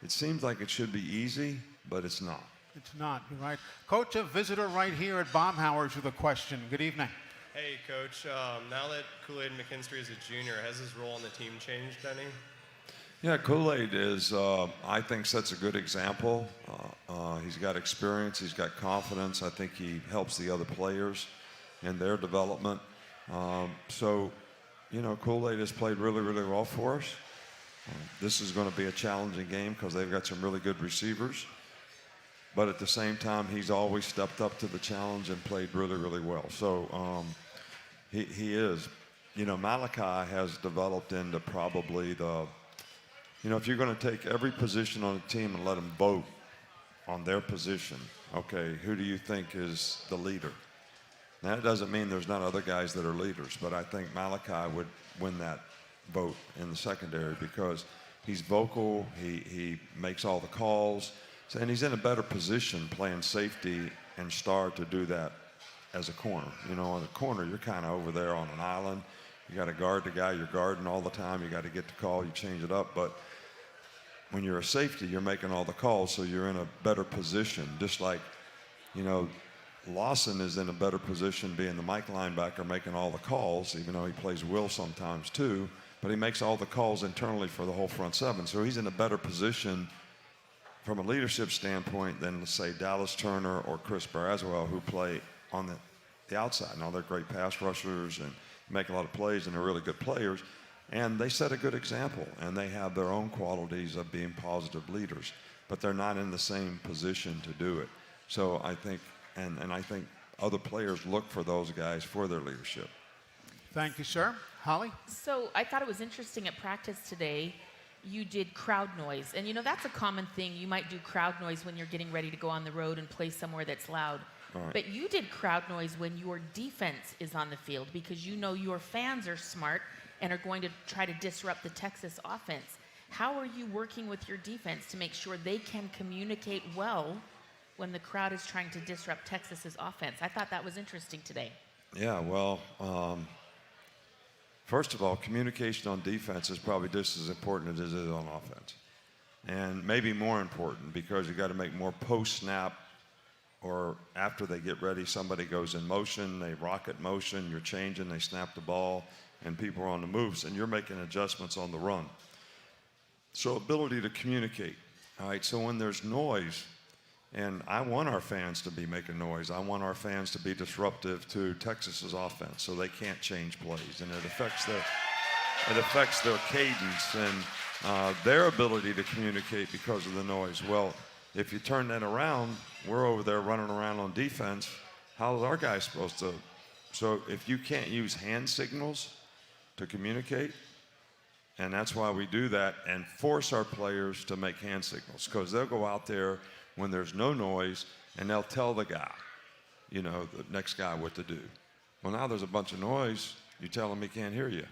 It seems like it should be easy, but it's not. It's not, you're right. Coach, a visitor right here at Baumhauer's with a question. Good evening. Hey, Coach. Now that Kool-Aid McKinstry is a junior, has his role on the team changed any? Yeah, Kool-Aid is, I think, sets a good example. He's got experience. He's got confidence. I think he helps the other players in their development. So, Kool-Aid has played really, really well for us. This is going to be a challenging game because they've got some really good receivers. But at the same time, he's always stepped up to the challenge and played really, really well. So he is. Malachi has developed into probably the, if you're going to take every position on a team and let them vote on their position, okay, who do you think is the leader? Now, that doesn't mean there's not other guys that are leaders, but I think Malachi would win that vote in the secondary because he's vocal, he makes all the calls, and he's in a better position playing safety and star to do that as a corner. On the corner, you're kind of over there on an island. You got to guard the guy you're guarding all the time. You got to get the call, you change it up. But when you're a safety, you're making all the calls, so you're in a better position. Just like, Lawson is in a better position being the Mike linebacker making all the calls, even though he plays Will sometimes too. But he makes all the calls internally for the whole front seven. So he's in a better position from a leadership standpoint than, let's say, Dallas Turner or Chris Braswell, who play on the outside. Now, they're great pass rushers and make a lot of plays, and they're really good players. And they set a good example, and they have their own qualities of being positive leaders. But they're not in the same position to do it. So I think, and I think other players look for those guys for their leadership. Thank you, sir. Holly? So I thought it was interesting at practice today, you did crowd noise. And that's a common thing. You might do crowd noise when you're getting ready to go on the road and play somewhere that's loud. Right. But you did crowd noise when your defense is on the field because your fans are smart and are going to try to disrupt the Texas offense. How are you working with your defense to make sure they can communicate well when the crowd is trying to disrupt Texas's offense? I thought that was interesting today. Yeah, well, first of all, communication on defense is probably just as important as it is on offense. And maybe more important because you got to make more post-snap or after they get ready, somebody goes in motion, they rocket motion, you're changing, they snap the ball, and people are on the moves, and you're making adjustments on the run. So ability to communicate, all right? So when there's noise, and I want our fans to be making noise. I want our fans to be disruptive to Texas's offense so they can't change plays, and it affects their cadence and their ability to communicate because of the noise. Well, if you turn that around, we're over there running around on defense. How is our guy supposed to? So if you can't use hand signals to communicate, and that's why we do that and force our players to make hand signals because they'll go out there when there's no noise, and they'll tell the guy, the next guy what to do. Well, now there's a bunch of noise. You tell him he can't hear you.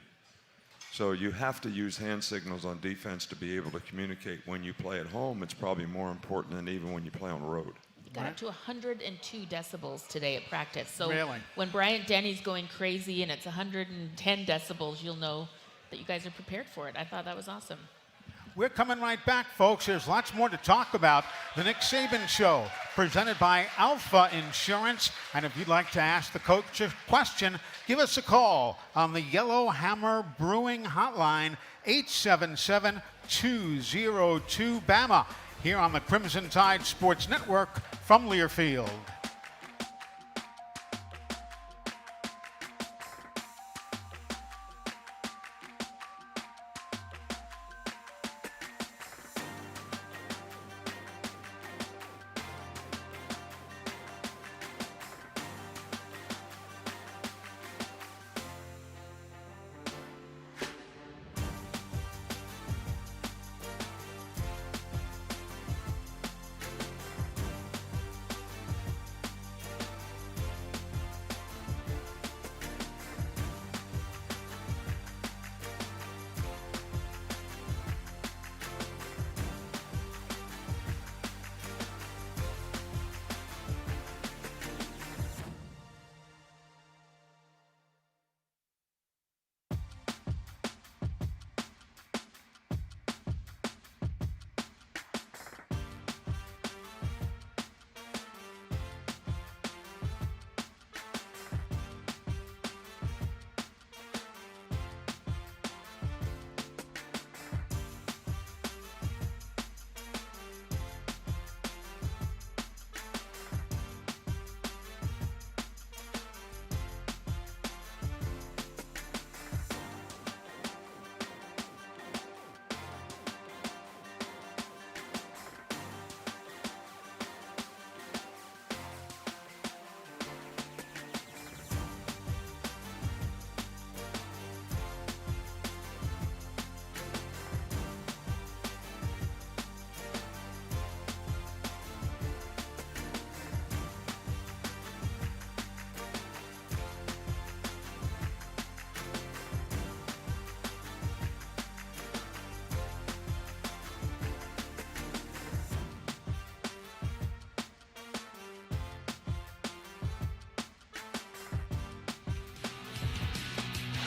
So you have to use hand signals on defense to be able to communicate. When you play at home, it's probably more important than even when you play on the road. Got up to 102 decibels today at practice. So really? When Bryant Denny's going crazy and it's 110 decibels, you'll know that you guys are prepared for it. I thought that was awesome. We're coming right back, folks. There's lots more to talk about. The Nick Saban Show, presented by Alpha Insurance. And if you'd like to ask the coach a question, give us a call on the Yellow Hammer Brewing Hotline, 877-202-BAMA, here on the Crimson Tide Sports Network from Learfield.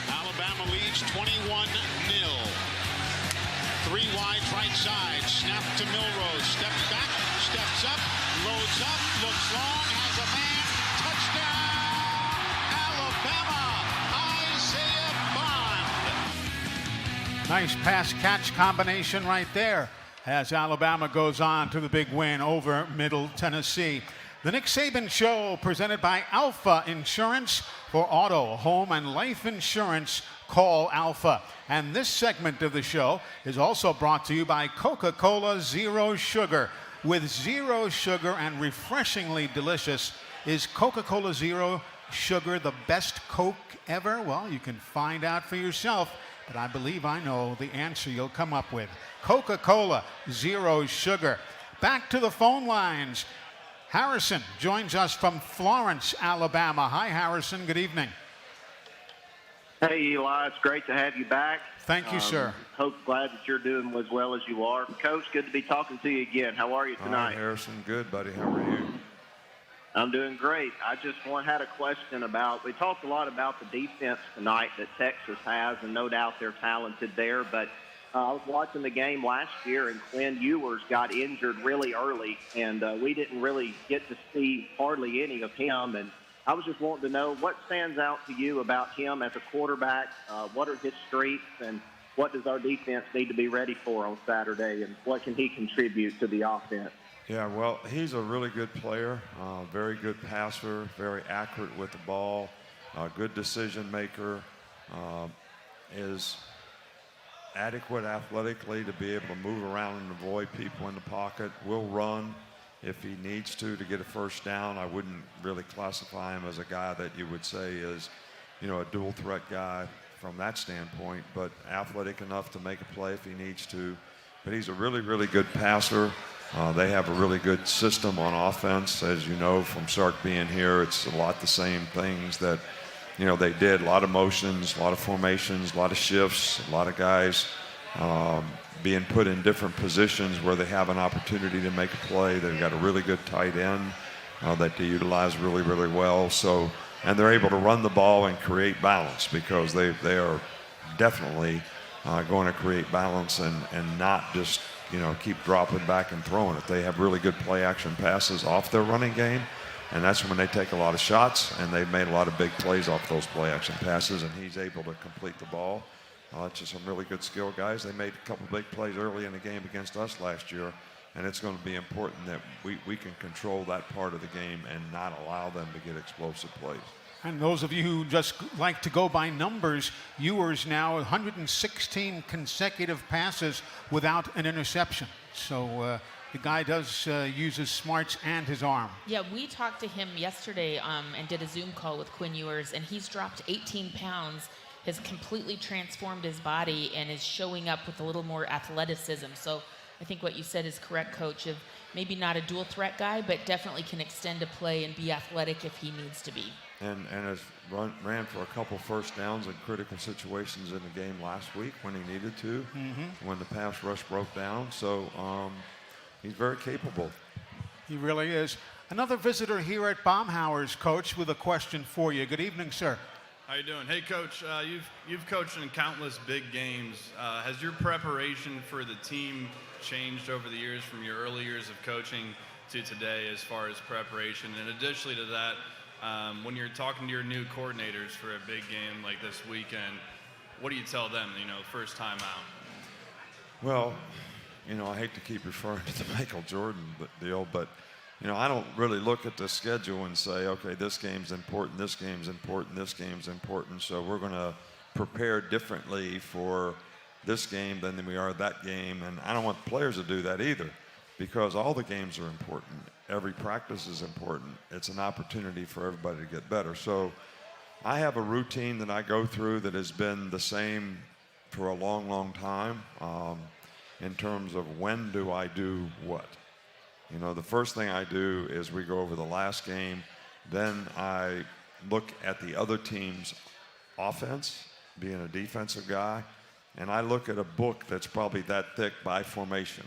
Alabama leads 21-0. Three wide right side. Snap to Milrose. Step back. Steps up. Loads up. Looks long. Has a man. Touchdown. Alabama. Isaiah Bond. Nice pass-catch combination right there as Alabama goes on to the big win over Middle Tennessee. The Nick Saban Show, presented by Alpha Insurance. For auto, home, and life insurance, call Alpha. And this segment of the show is also brought to you by Coca-Cola Zero Sugar. With zero sugar and refreshingly delicious, is Coca-Cola Zero Sugar the best Coke ever? Well, you can find out for yourself, but I believe I know the answer you'll come up with. Coca-Cola Zero Sugar. Back to the phone lines. Harrison joins us from Florence, Alabama. Hi, Harrison. Good evening. Hey, Eli. It's great to have you back. Thank you, sir. Glad that you're doing as well as you are. Coach, good to be talking to you again. How are you tonight? Hi, Harrison. Good, buddy. How are you? I'm doing great. I just had a question about, we talked a lot about the defense tonight that Texas has, and no doubt they're talented there, but I was watching the game last year, and Quinn Ewers got injured really early, and we didn't really get to see hardly any of him. And I was just wanting to know what stands out to you about him as a quarterback. What are his strengths, and what does our defense need to be ready for on Saturday, and what can he contribute to the offense? Yeah, well, he's a really good player, very good passer, very accurate with the ball, good decision maker, is adequate athletically to be able to move around and avoid people in the pocket, will run if he needs to get a first down. I wouldn't really classify him as a guy that you would say is, a dual threat guy from that standpoint, but athletic enough to make a play if he needs to. But he's a really, really good passer. They have a really good system on offense. As you know from Sark being here, it's a lot the same things that, they did. A lot of motions, a lot of formations, a lot of shifts, a lot of guys being put in different positions where they have an opportunity to make a play. They've got a really good tight end that they utilize really, really well. So, and they're able to run the ball and create balance because they are definitely going to create balance and not just, keep dropping back and throwing it. They have really good play action passes off their running game, and that's when they take a lot of shots, and they've made a lot of big plays off those play action passes, and he's able to complete the ball. It's just some really good skill guys. They made a couple big plays early in the game against us last year, and it's going to be important that we can control that part of the game and not allow them to get explosive plays. And those of you who just like to go by numbers, Ewers now 116 consecutive passes without an interception. So the guy does use his smarts and his arm. Yeah, we talked to him yesterday and did a Zoom call with Quinn Ewers, and he's dropped 18 pounds, has completely transformed his body, and is showing up with a little more athleticism. So I think what you said is correct, Coach, of maybe not a dual threat guy, but definitely can extend a play and be athletic if he needs to be. And has ran for a couple first downs in critical situations in the game last week when he needed to, when the pass rush broke down. So he's very capable. He really is. Another visitor here at Baumhauer's, Coach, with a question for you. Good evening, sir. How you doing? Hey, Coach, you've coached in countless big games. Has your preparation for the team changed over the years from your early years of coaching to today as far as preparation? And additionally to that, when you're talking to your new coordinators for a big game like this weekend, what do you tell them, first time out? Well, I hate to keep referring to the Michael Jordan deal, but, I don't really look at the schedule and say, okay, this game's important, this game's important, this game's important, so we're going to prepare differently for this game than we are that game. And I don't want the players to do that either, because all the games are important. Every practice is important. It's an opportunity for everybody to get better. So I have a routine that I go through that has been the same for a long, long time in terms of when do I do what. The first thing I do is we go over the last game. Then I look at the other team's offense, being a defensive guy, and I look at a book that's probably that thick by formation.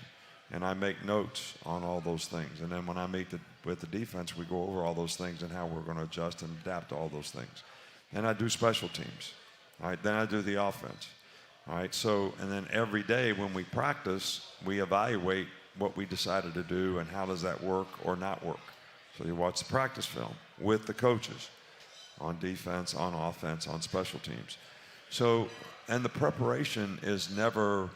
And I make notes on all those things. And then when I meet with the defense, we go over all those things and how we're going to adjust and adapt to all those things. Then I do special teams. All right, then I do the offense. All right, so, and then every day when we practice, we evaluate what we decided to do and how does that work or not work. So you watch the practice film with the coaches on defense, on offense, on special teams. So, and the preparation is never,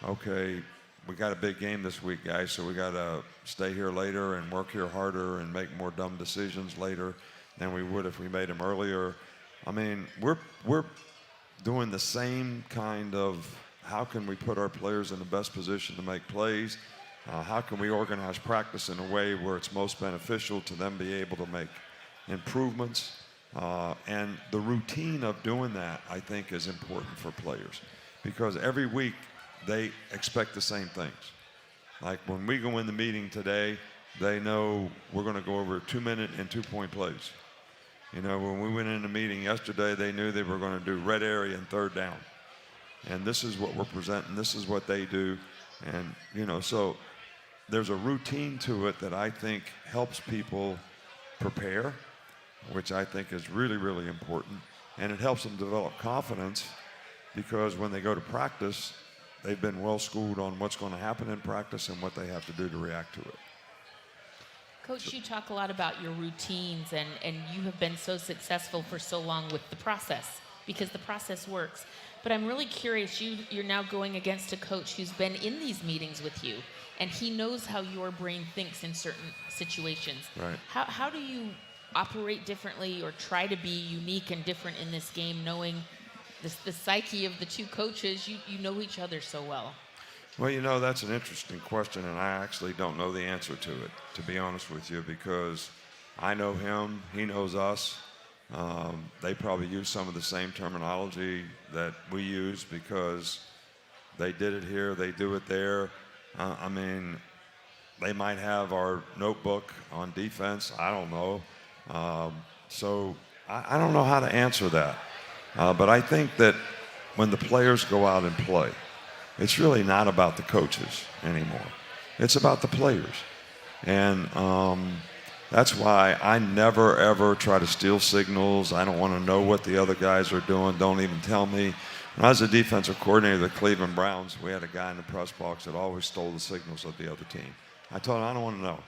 okay, we got a big game this week, guys, so we got to stay here later and work here harder and make more dumb decisions later than we would if we made them earlier. I mean, we're doing the same kind of how can we put our players in the best position to make plays, how can we organize practice in a way where it's most beneficial to them be able to make improvements. And the routine of doing that, I think, is important for players because every week they expect the same things. Like when we go in the meeting today, they know we're going to go over 2-minute and 2-point plays. When we went in the meeting yesterday, they knew they were going to do red area and third down. And this is what we're presenting. This is what they do. And, so there's a routine to it that I think helps people prepare, which I think is really, really important. And it helps them develop confidence because when they go to practice, they've been well schooled on what's going to happen in practice and what they have to do to react to it. Coach, you talk a lot about your routines, and you have been so successful for so long with the process because the process works. But I'm really curious, you're now going against a coach who's been in these meetings with you, and he knows how your brain thinks in certain situations. Right. How do you operate differently or try to be unique and different in this game, knowing the psyche of the two coaches? You know each other so well. Well, that's an interesting question, and I actually don't know the answer to it, to be honest with you, because I know him, he knows us. They probably use some of the same terminology that we use because they did it here, they do it there. they might have our notebook on defense. I don't know. So I don't know how to answer that. But I think that when the players go out and play, it's really not about the coaches anymore. It's about the players. And that's why I never, ever try to steal signals. I don't want to know what the other guys are doing. Don't even tell me. When I was a defensive coordinator of the Cleveland Browns, we had a guy in the press box that always stole the signals of the other team. I told him, I don't want to know.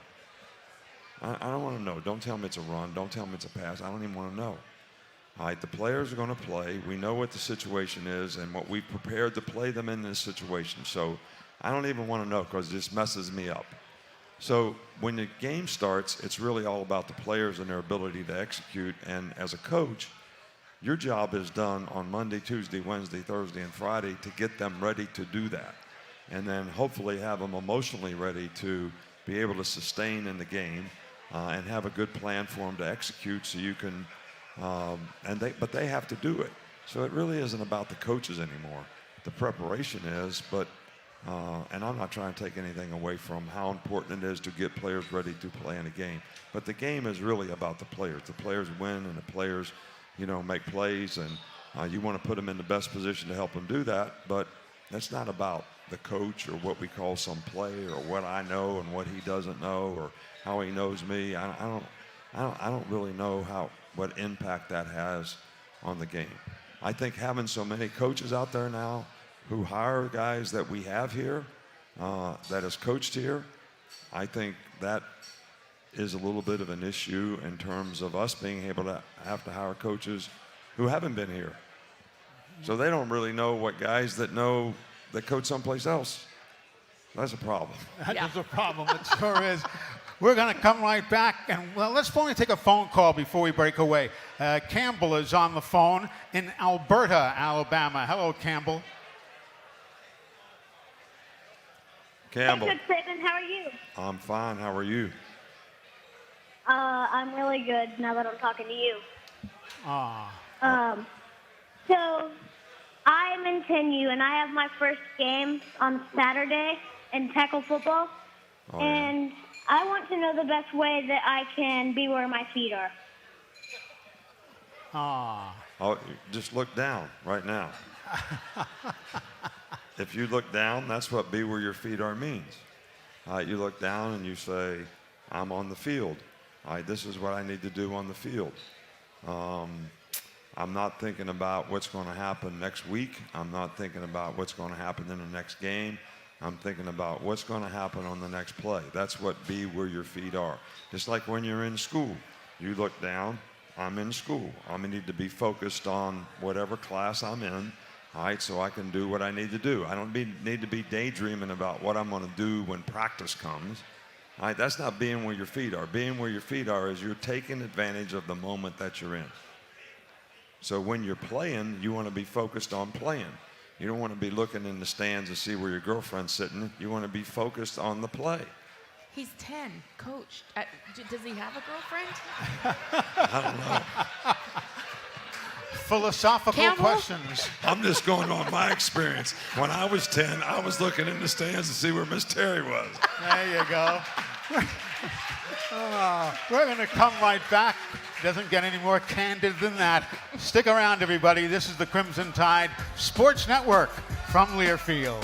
I don't want to know. Don't tell me it's a run. Don't tell me it's a pass. I don't even want to know. All right, the players are going to play. We know what the situation is and what we've prepared to play them in this situation. So I don't even want to know because it just messes me up. So when the game starts, it's really all about the players and their ability to execute. And as a coach, your job is done on Monday, Tuesday, Wednesday, Thursday, and Friday to get them ready to do that. And then hopefully have them emotionally ready to be able to sustain in the game and have a good plan for them to execute so you can but they have to do it. So it really isn't about the coaches anymore. The preparation is, but and I'm not trying to take anything away from how important it is to get players ready to play in a game. But the game is really about the players. The players win and the players, make plays, and you want to put them in the best position to help them do that. But that's not about the coach or what we call some play or what I know and what he doesn't know or how he knows me. I don't really know what impact that has on the game. I think having so many coaches out there now who hire guys that we have here, that has coached here, I think that is a little bit of an issue in terms of us being able to have to hire coaches who haven't been here. So they don't really know what guys that coach someplace else. That's a problem. That is a problem. It sure is. We're going to come right back, and let's only take a phone call before we break away. Campbell is on the phone in Alberta, Alabama. Hello, Campbell. Campbell. Hey, Coach Saban, how are you? I'm fine. How are you? I'm really good now that I'm talking to you. So I'm in 10U, and I have my first game on Saturday in tackle football. And I want to know the best way that I can be where my feet are. Oh, just look down right now. If you look down, that's what be where your feet are means. You look down and you say, I'm on the field. This is what I need to do on the field. I'm not thinking about what's going to happen next week. I'm not thinking about what's going to happen in the next game. I'm thinking about what's going to happen on the next play. That's what be where your feet are. Just like when you're in school, you look down, I'm in school. I need to be focused on whatever class I'm in, so I can do what I need to do. I don't need to be daydreaming about what I'm going to do when practice comes. That's not being where your feet are. Being where your feet are is you're taking advantage of the moment that you're in. So when you're playing, you want to be focused on playing. You don't want to be looking in the stands to see where your girlfriend's sitting. You want to be focused on the play. He's 10, coach. Does he have a girlfriend? I don't know. Philosophical Campbell? questions. I'm just going on my experience. When I was 10, I was looking in the stands to see where Miss Terry was. There you go. We're going to come right back. Doesn't get any more candid than that. Stick around, everybody. This is the Crimson Tide Sports Network from Learfield.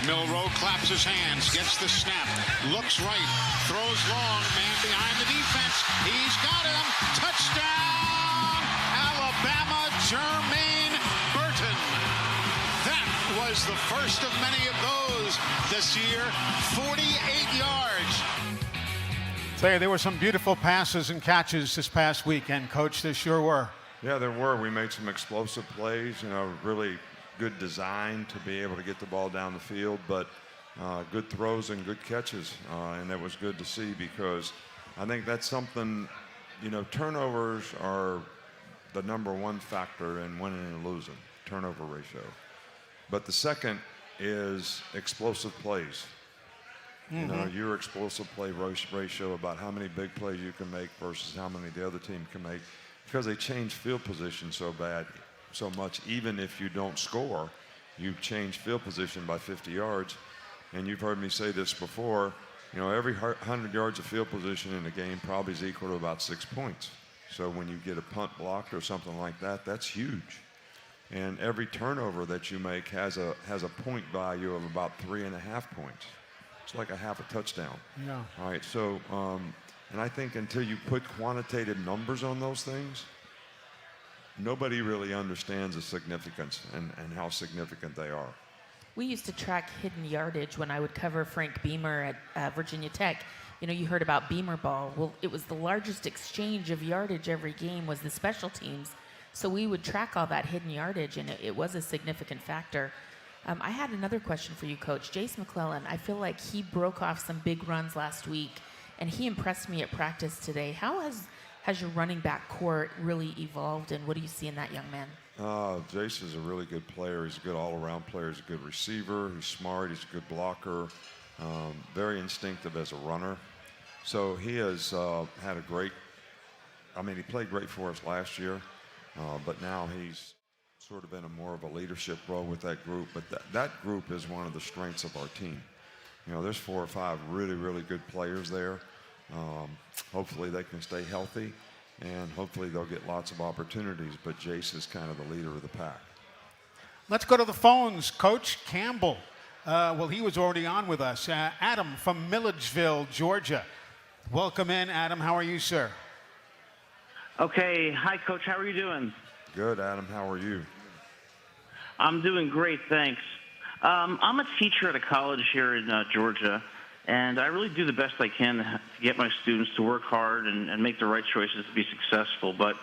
Milroe claps his hands, gets the snap, looks right, throws long, man behind the defense. He's got him. Touchdown, Alabama, Jermaine Burton. That was the first of many of those this year, 48 yards. There were some beautiful passes and catches this past weekend, Coach. There sure were. Yeah, there were. We made some explosive plays, really good design to be able to get the ball down the field, but good throws and good catches. And that was good to see because I think that's something, turnovers are the #1 factor in winning and losing, turnover ratio. But the second is explosive plays. Your explosive play ratio about how many big plays you can make versus how many the other team can make, because they change field position so much. Even if you don't score, you change field position by 50 yards. And you've heard me say this before, every 100 yards of field position in a game probably is equal to about 6 points. So when you get a punt blocked or something like that, that's huge. And every turnover that you make has a point value of about 3.5 points. It's like a half a touchdown. Yeah. All right, so, and I think until you put quantitative numbers on those things, nobody really understands the significance and how significant they are. We used to track hidden yardage when I would cover Frank Beamer at Virginia Tech. You heard about Beamer ball. Well, it was the largest exchange of yardage every game was the special teams. So we would track all that hidden yardage, and it was a significant factor. I had another question for you, Coach. Jace McClellan, I feel like he broke off some big runs last week, and he impressed me at practice today. How has your running back core really evolved, and what do you see in that young man? Jace is a really good player. He's a good all-around player. He's a good receiver. He's smart. He's a good blocker. Very instinctive as a runner. So he has had a great, he played great for us last year, but now he's sort of in a more of a leadership role with that group. But that group is one of the strengths of our team. There's 4 or 5 really, really good players there. Hopefully they can stay healthy, and hopefully they'll get lots of opportunities, but Jace is kind of the leader of the pack. Let's go to the phones. Coach Campbell. He was already on with us. Adam from Milledgeville, Georgia. Welcome in, Adam. How are you, sir? Okay. Hi, Coach. How are you doing? Good, Adam. How are you? I'm doing great, thanks. I'm a teacher at a college here in Georgia, and I really do the best I can to get my students to work hard and make the right choices to be successful. But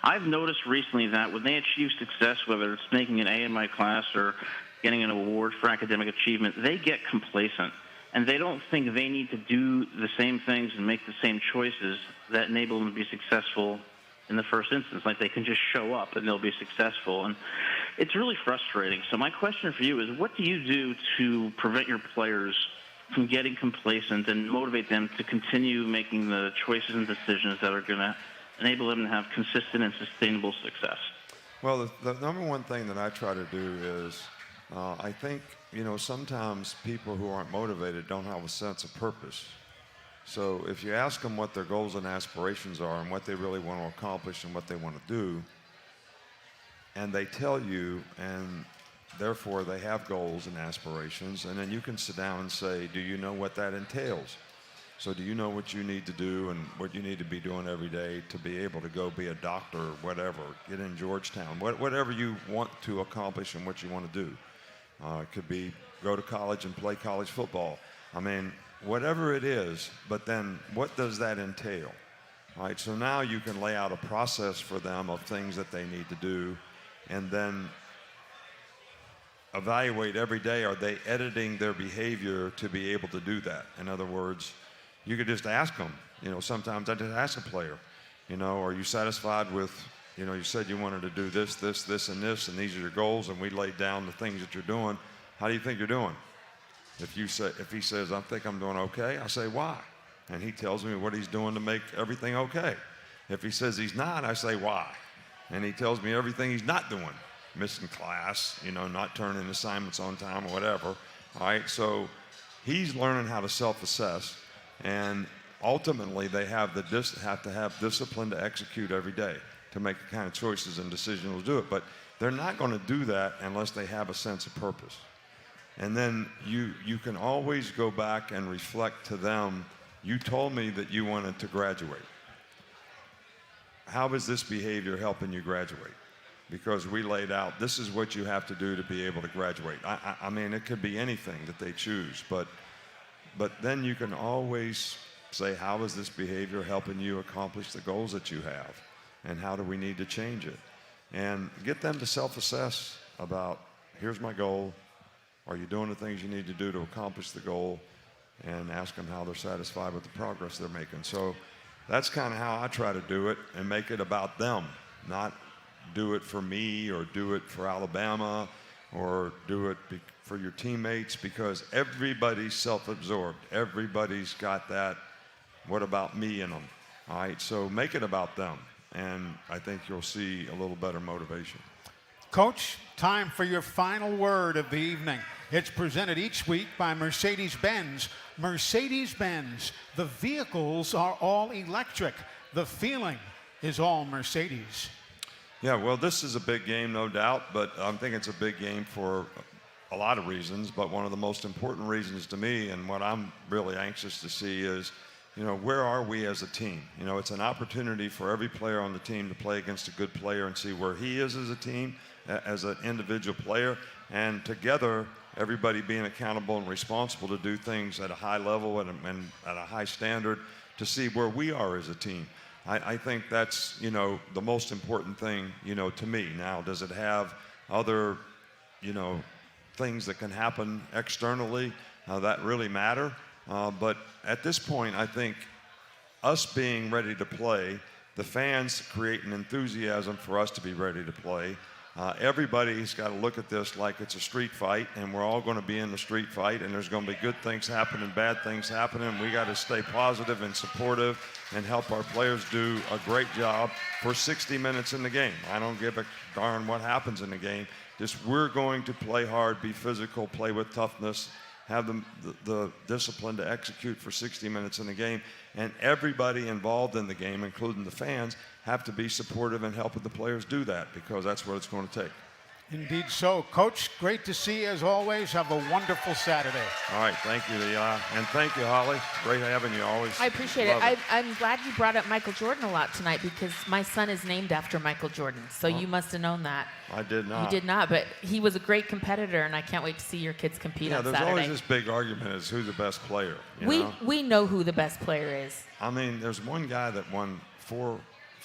I've noticed recently that when they achieve success, whether it's making an A in my class or getting an award for academic achievement, they get complacent. And they don't think they need to do the same things and make the same choices that enable them to be successful in the first instance. Like they can just show up and they'll be successful. And it's really frustrating. So my question for you is, what do you do to prevent your players from getting complacent and motivate them to continue making the choices and decisions that are going to enable them to have consistent and sustainable success? Well, the #1 thing that I try to do is I think, sometimes people who aren't motivated don't have a sense of purpose. So if you ask them what their goals and aspirations are and what they really want to accomplish and what they want to do, and they tell you, and therefore they have goals and aspirations, and then you can sit down and say, do you know what that entails? So do you know what you need to do and what you need to be doing every day to be able to go be a doctor or whatever, get in Georgetown, whatever you want to accomplish and what you want to do. It could be go to college and play college football. Whatever it is, but then what does that entail? All right, so now you can lay out a process for them of things that they need to do, and then evaluate every day, are they editing their behavior to be able to do that? In other words, you could just ask them. Sometimes I just ask a player, are you satisfied with, you said you wanted to do this, this, this, and this, and these are your goals, and we laid down the things that you're doing. How do you think you're doing? If he says, I think I'm doing okay, I say, why? And he tells me what he's doing to make everything okay. If he says he's not, I say, why? And he tells me everything he's not doing. Missing class, not turning assignments on time or whatever. All right, so he's learning how to self-assess, and ultimately they have to have discipline to execute every day to make the kind of choices and decisions to do it. But they're not going to do that unless they have a sense of purpose. And then you can always go back and reflect to them, you told me that you wanted to graduate. How is this behavior helping you graduate? Because we laid out, this is what you have to do to be able to graduate. I mean, it could be anything that they choose, but then you can always say, how is this behavior helping you accomplish the goals that you have? And how do we need to change it? And get them to self-assess about, here's my goal. Are you doing the things you need to do to accomplish the goal? And ask them how they're satisfied with the progress they're making. So that's kind of how I try to do it and make it about them, not do it for me or do it for Alabama or do it for your teammates, because everybody's self-absorbed. Everybody's got that, what about me in them? All right, so make it about them, and I think you'll see a little better motivation. Coach, time for your final word of the evening. It's presented each week by Mercedes-Benz. Mercedes-Benz, the vehicles are all electric. The feeling is all Mercedes. Yeah, well, this is a big game, no doubt, but I think it's a big game for a lot of reasons, but one of the most important reasons to me and what I'm really anxious to see is, where are we as a team? It's an opportunity for every player on the team to play against a good player and see where he is as a team, as an individual player, and together, everybody being accountable and responsible to do things at a high level and at a high standard to see where we are as a team. I think that's, the most important thing, to me. Now, does it have other, things that can happen externally that really matter? But at this point, I think us being ready to play, the fans create an enthusiasm for us to be ready to play. Everybody's got to look at this like it's a street fight, and we're all going to be in the street fight, and there's going to be good things happening, bad things happening. We got to stay positive and supportive and help our players do a great job for 60 minutes in the game. I don't give a darn what happens in the game. Just we're going to play hard, be physical, play with toughness, have the discipline to execute for 60 minutes in the game, and everybody involved in the game, including the fans, have to be supportive and helping the players do that, because that's what it's going to take. Indeed so. Coach, great to see you as always. Have a wonderful Saturday. All right, thank you, Leah. And thank you, Holly. Great having you always. I appreciate it. I'm glad you brought up Michael Jordan a lot tonight, because my son is named after Michael Jordan, so you must have known that. I did not. You did not, but he was a great competitor, and I can't wait to see your kids compete on Saturday. There's always this big argument as who's the best player. We know who the best player is. I mean, there's one guy that won four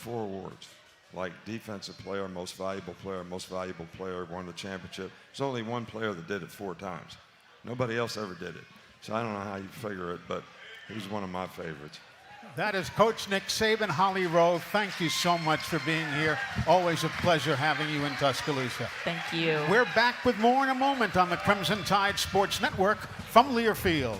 awards, like defensive player, most valuable player, won the championship. There's only one player that did it 4 times. Nobody else ever did it. So I don't know how you figure it, but he's one of my favorites. That is Coach Nick Saban. Holly Rowe, thank you so much for being here. Always a pleasure having you in Tuscaloosa. Thank you. We're back with more in a moment on the Crimson Tide Sports Network from Learfield.